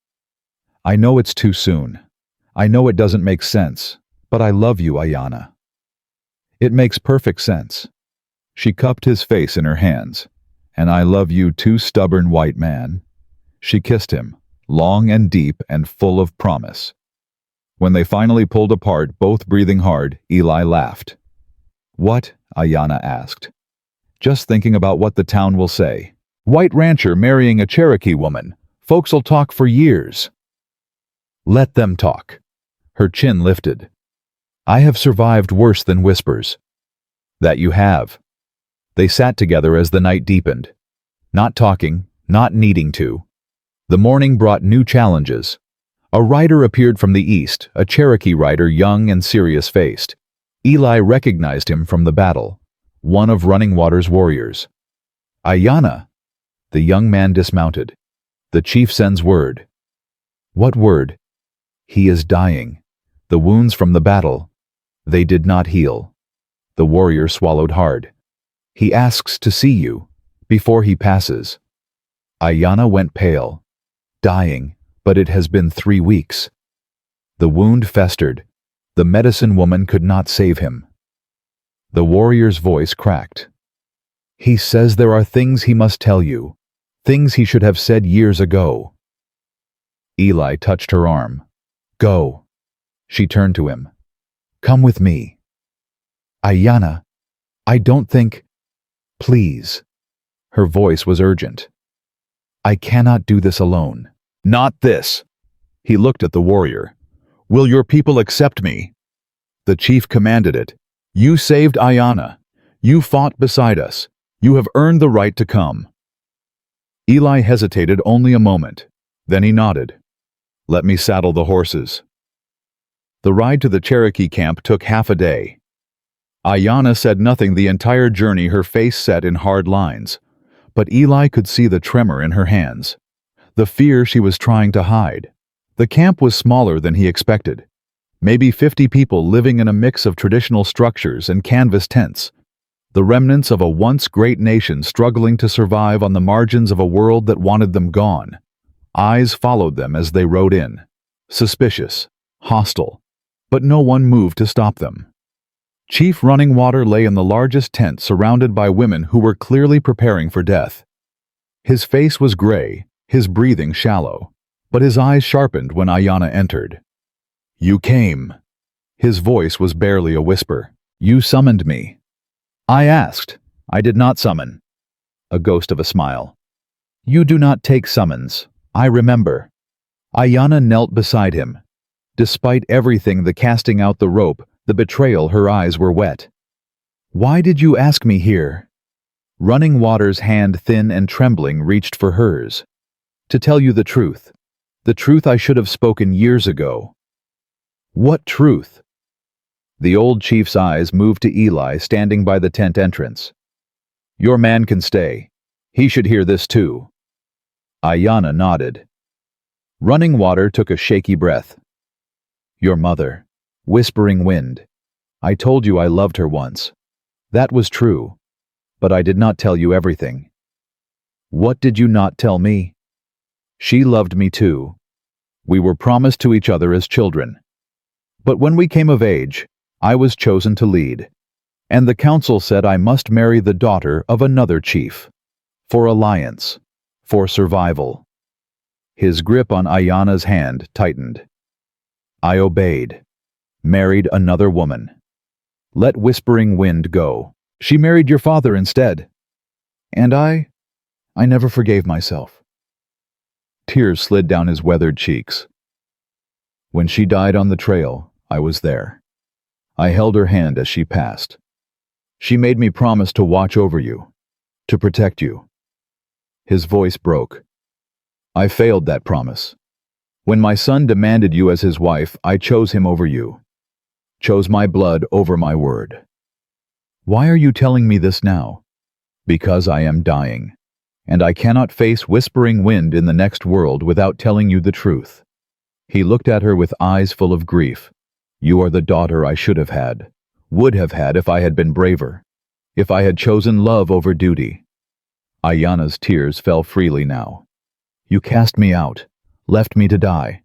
I know it's too soon. I know it doesn't make sense, but I love you, Aiyana. It makes perfect sense. She cupped his face in her hands. And I love you too, stubborn white man. She kissed him, long and deep and full of promise. When they finally pulled apart, both breathing hard, Eli laughed. What? Aiyana asked. Just thinking about what the town will say. White rancher marrying a Cherokee woman. Folks'll talk for years. Let them talk. Her chin lifted. I have survived worse than whispers. That you have. They sat together as the night deepened. Not talking, not needing to. The morning brought new challenges. A rider appeared from the east, a Cherokee rider young and serious-faced. Eli recognized him from the battle, one of Running Water's warriors. Aiyana. The young man dismounted. The chief sends word. What word? He is dying. The wounds from the battle. They did not heal. The warrior swallowed hard. He asks to see you, before he passes. Aiyana went pale. Dying, but it has been 3 weeks. The wound festered. The medicine woman could not save him. The warrior's voice cracked. He says there are things he must tell you, things he should have said years ago. Eli touched her arm. Go. She turned to him. Come with me. Aiyana, I don't think... Please. Her voice was urgent. I cannot do this alone. Not this. He looked at the warrior. Will your people accept me? The chief commanded it. You saved Aiyana. You fought beside us. You have earned the right to come. Eli hesitated only a moment. Then he nodded. Let me saddle the horses. The ride to the Cherokee camp took half a day. Aiyana said nothing the entire journey, her face set in hard lines. But Eli could see the tremor in her hands. The fear she was trying to hide. The camp was smaller than he expected. Maybe 50 people living in a mix of traditional structures and canvas tents. The remnants of a once great nation struggling to survive on the margins of a world that wanted them gone. Eyes followed them as they rode in. Suspicious. Hostile. But no one moved to stop them. Chief Running Water lay in the largest tent surrounded by women who were clearly preparing for death. His face was gray, his breathing shallow, but his eyes sharpened when Aiyana entered. You came. His voice was barely a whisper. You summoned me. I asked. I did not summon. A ghost of a smile. You do not take summons. I remember. Aiyana knelt beside him. Despite everything, the casting out the rope, the betrayal, her eyes were wet. Why did you ask me here? Running Water's hand, thin and trembling, reached for hers. To tell you the truth I should have spoken years ago. What truth? The old chief's eyes moved to Eli standing by the tent entrance. Your man can stay. He should hear this too. Aiyana nodded. Running Water took a shaky breath. Your mother. Whispering Wind. I told you I loved her once. That was true. But I did not tell you everything. What did you not tell me? She loved me too. We were promised to each other as children. But when we came of age, I was chosen to lead. And the council said I must marry the daughter of another chief. For alliance. For survival. His grip on Aiyana's hand tightened. I obeyed. Married another woman. Let Whispering Wind go. She married your father instead. And I never forgave myself." Tears slid down his weathered cheeks. "When she died on the trail, I was there. I held her hand as she passed. She made me promise to watch over you, to protect you." His voice broke. "I failed that promise. When my son demanded you as his wife, I chose him over you. Chose my blood over my word. Why are you telling me this now? Because I am dying, and I cannot face whispering wind in the next world without telling you the truth." He looked at her with eyes full of grief. "You are the daughter I should have had, would have had if I had been braver, if I had chosen love over duty." Aiyana's tears fell freely now. "You cast me out, left me to die."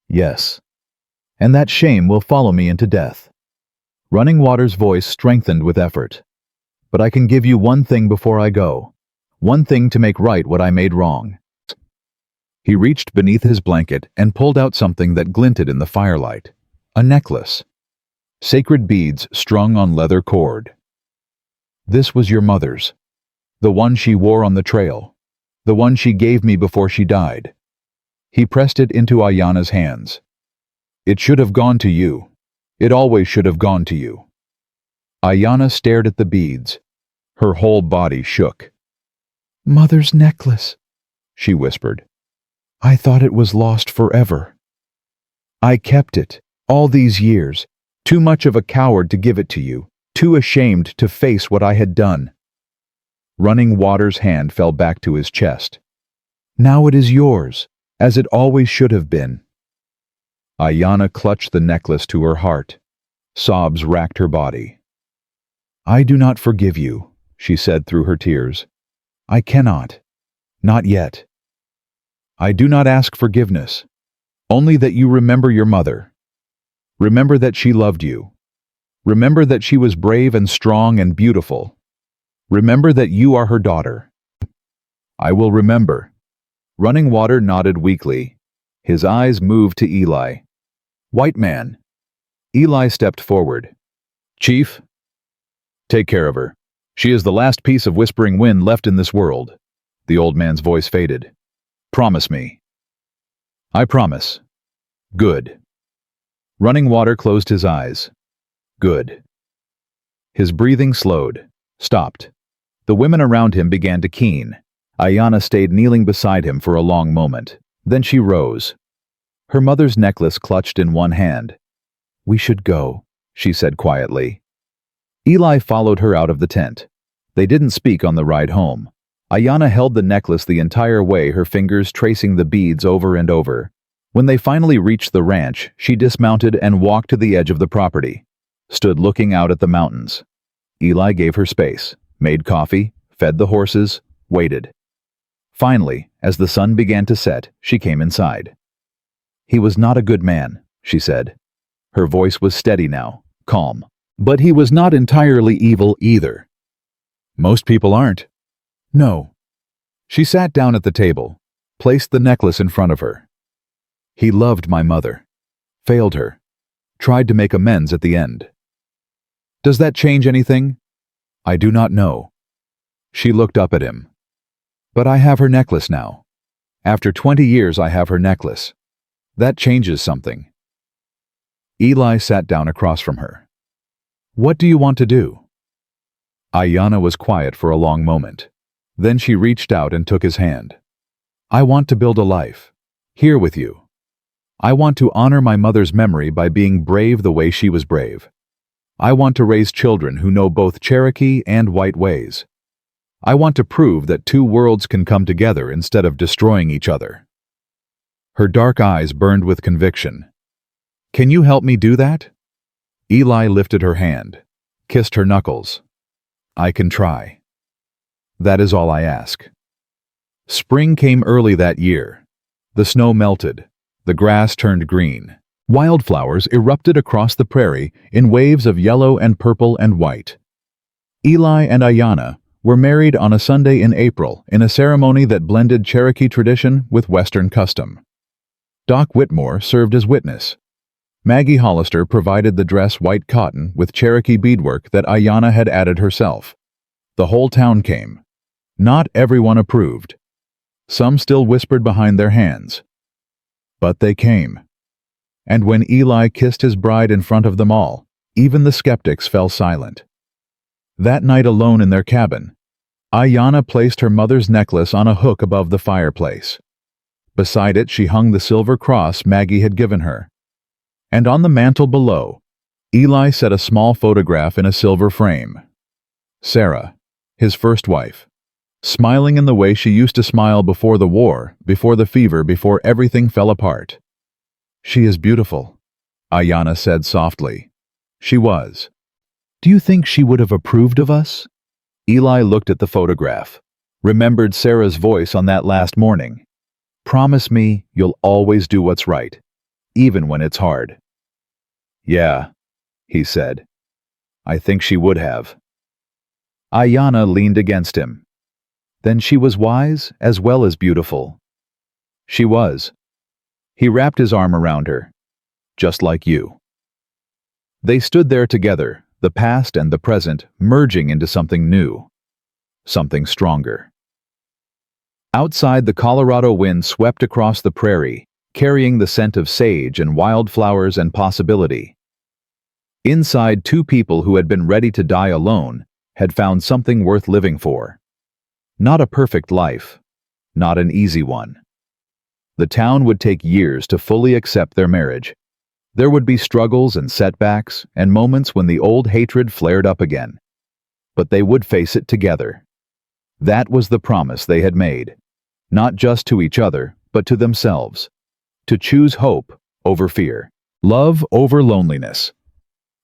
"Yes, and that shame will follow me into death." Running Water's voice strengthened with effort. "But I can give you one thing before I go, one thing to make right what I made wrong." He reached beneath his blanket and pulled out something that glinted in the firelight. A necklace. Sacred beads strung on leather cord. "This was your mother's. The one she wore on the trail. The one she gave me before she died." He pressed it into Aiyana's hands. "It should have gone to you. It always should have gone to you." Aiyana stared at the beads. Her whole body shook. "Mother's necklace," she whispered. "I thought it was lost forever. I kept it, all these years, too much of a coward to give it to you, too ashamed to face what I had done." Running Water's hand fell back to his chest. "Now it is yours, as it always should have been." Aiyana clutched the necklace to her heart. Sobs racked her body. "I do not forgive you," she said through her tears. "I cannot. Not yet. I do not ask forgiveness, only that you remember your mother. Remember that she loved you. Remember that she was brave and strong and beautiful. Remember that you are her daughter." "I will remember." Running Water nodded weakly. His eyes moved to Eli. "White man." Eli stepped forward. "Chief, take care of her. She is the last piece of whispering wind left in this world." The old man's voice faded. "Promise me." "I promise." "Good." Running Water closed his eyes. "Good." His breathing slowed, stopped. The women around him began to keen. Aiyana stayed kneeling beside him for a long moment. Then she rose. Her mother's necklace clutched in one hand. "We should go," she said quietly. Eli followed her out of the tent. They didn't speak on the ride home. Aiyana held the necklace the entire way, her fingers tracing the beads over and over. When they finally reached the ranch, she dismounted and walked to the edge of the property, stood looking out at the mountains. Eli gave her space, made coffee, fed the horses, waited. Finally, as the sun began to set, she came inside. "He was not a good man," she said. Her voice was steady now, calm. "But he was not entirely evil either." "Most people aren't." "No." She sat down at the table, placed the necklace in front of her. "He loved my mother, failed her, tried to make amends at the end." "Does that change anything?" "I do not know." She looked up at him. "But I have her necklace now. After 20 years I have her necklace. That changes something." Eli sat down across from her. "What do you want to do?" Aiyana was quiet for a long moment. Then she reached out and took his hand. "I want to build a life, here with you. I want to honor my mother's memory by being brave the way she was brave. I want to raise children who know both Cherokee and white ways. I want to prove that two worlds can come together instead of destroying each other." Her dark eyes burned with conviction. "Can you help me do that?" Eli lifted her hand, kissed her knuckles. "I can try. That is all I ask." Spring came early that year. The snow melted. The grass turned green. Wildflowers erupted across the prairie in waves of yellow and purple and white. Eli and Aiyana were married on a Sunday in April in a ceremony that blended Cherokee tradition with Western custom. Doc Whitmore served as witness. Maggie Hollister provided the dress white cotton with Cherokee beadwork that Aiyana had added herself. The whole town came. Not everyone approved. Some still whispered behind their hands. But they came. And when Eli kissed his bride in front of them all, even the skeptics fell silent. That night alone in their cabin, Aiyana placed her mother's necklace on a hook above the fireplace. Beside it she hung the silver cross Maggie had given her. And on the mantel below, Eli set a small photograph in a silver frame. Sarah, his first wife, smiling in the way she used to smile before the war, before the fever, before everything fell apart. "She is beautiful," Aiyana said softly. She was. "Do you think she would have approved of us?" Eli looked at the photograph, remembered Sarah's voice on that last morning. "Promise me you'll always do what's right, even when it's hard." "Yeah," he said. "I think she would have." Aiyana leaned against him. "Then she was wise as well as beautiful." "She was." He wrapped his arm around her. "Just like you." They stood there together, the past and the present merging into something new, something stronger. Outside, the Colorado wind swept across the prairie, carrying the scent of sage and wildflowers and possibility. Inside, two people who had been ready to die alone had found something worth living for. Not a perfect life, not an easy one. The town would take years to fully accept their marriage. There would be struggles and setbacks and moments when the old hatred flared up again. But they would face it together. That was the promise they had made, not just to each other, but to themselves. To choose hope over fear, love over loneliness,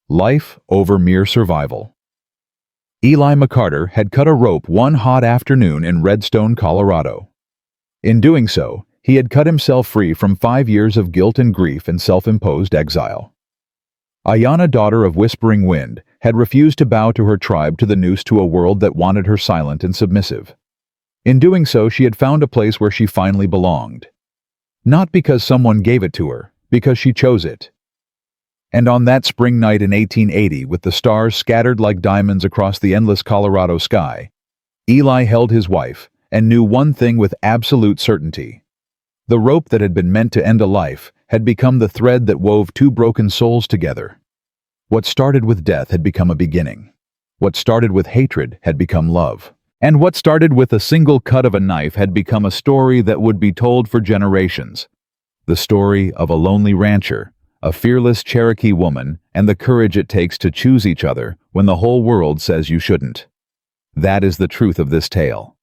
life over mere survival. Eli McCarter had cut a rope one hot afternoon in Redstone, Colorado. In doing so, he had cut himself free from 5 years of guilt and grief and self-imposed exile. Aiyana, daughter of Whispering Wind, had refused to bow to her tribe to the noose to a world that wanted her silent and submissive. In doing so, she had found a place where she finally belonged. Not because someone gave it to her, because she chose it. And on that spring night in 1880, with the stars scattered like diamonds across the endless Colorado sky, Eli held his wife and knew one thing with absolute certainty. The rope that had been meant to end a life had become the thread that wove two broken souls together. What started with death had become a beginning. What started with hatred had become love. And what started with a single cut of a knife had become a story that would be told for generations. The story of a lonely rancher, a fearless Cherokee woman, and the courage it takes to choose each other when the whole world says you shouldn't. That is the truth of this tale.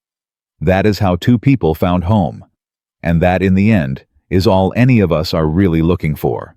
That is how two people found home. And that, in the end, is all any of us are really looking for.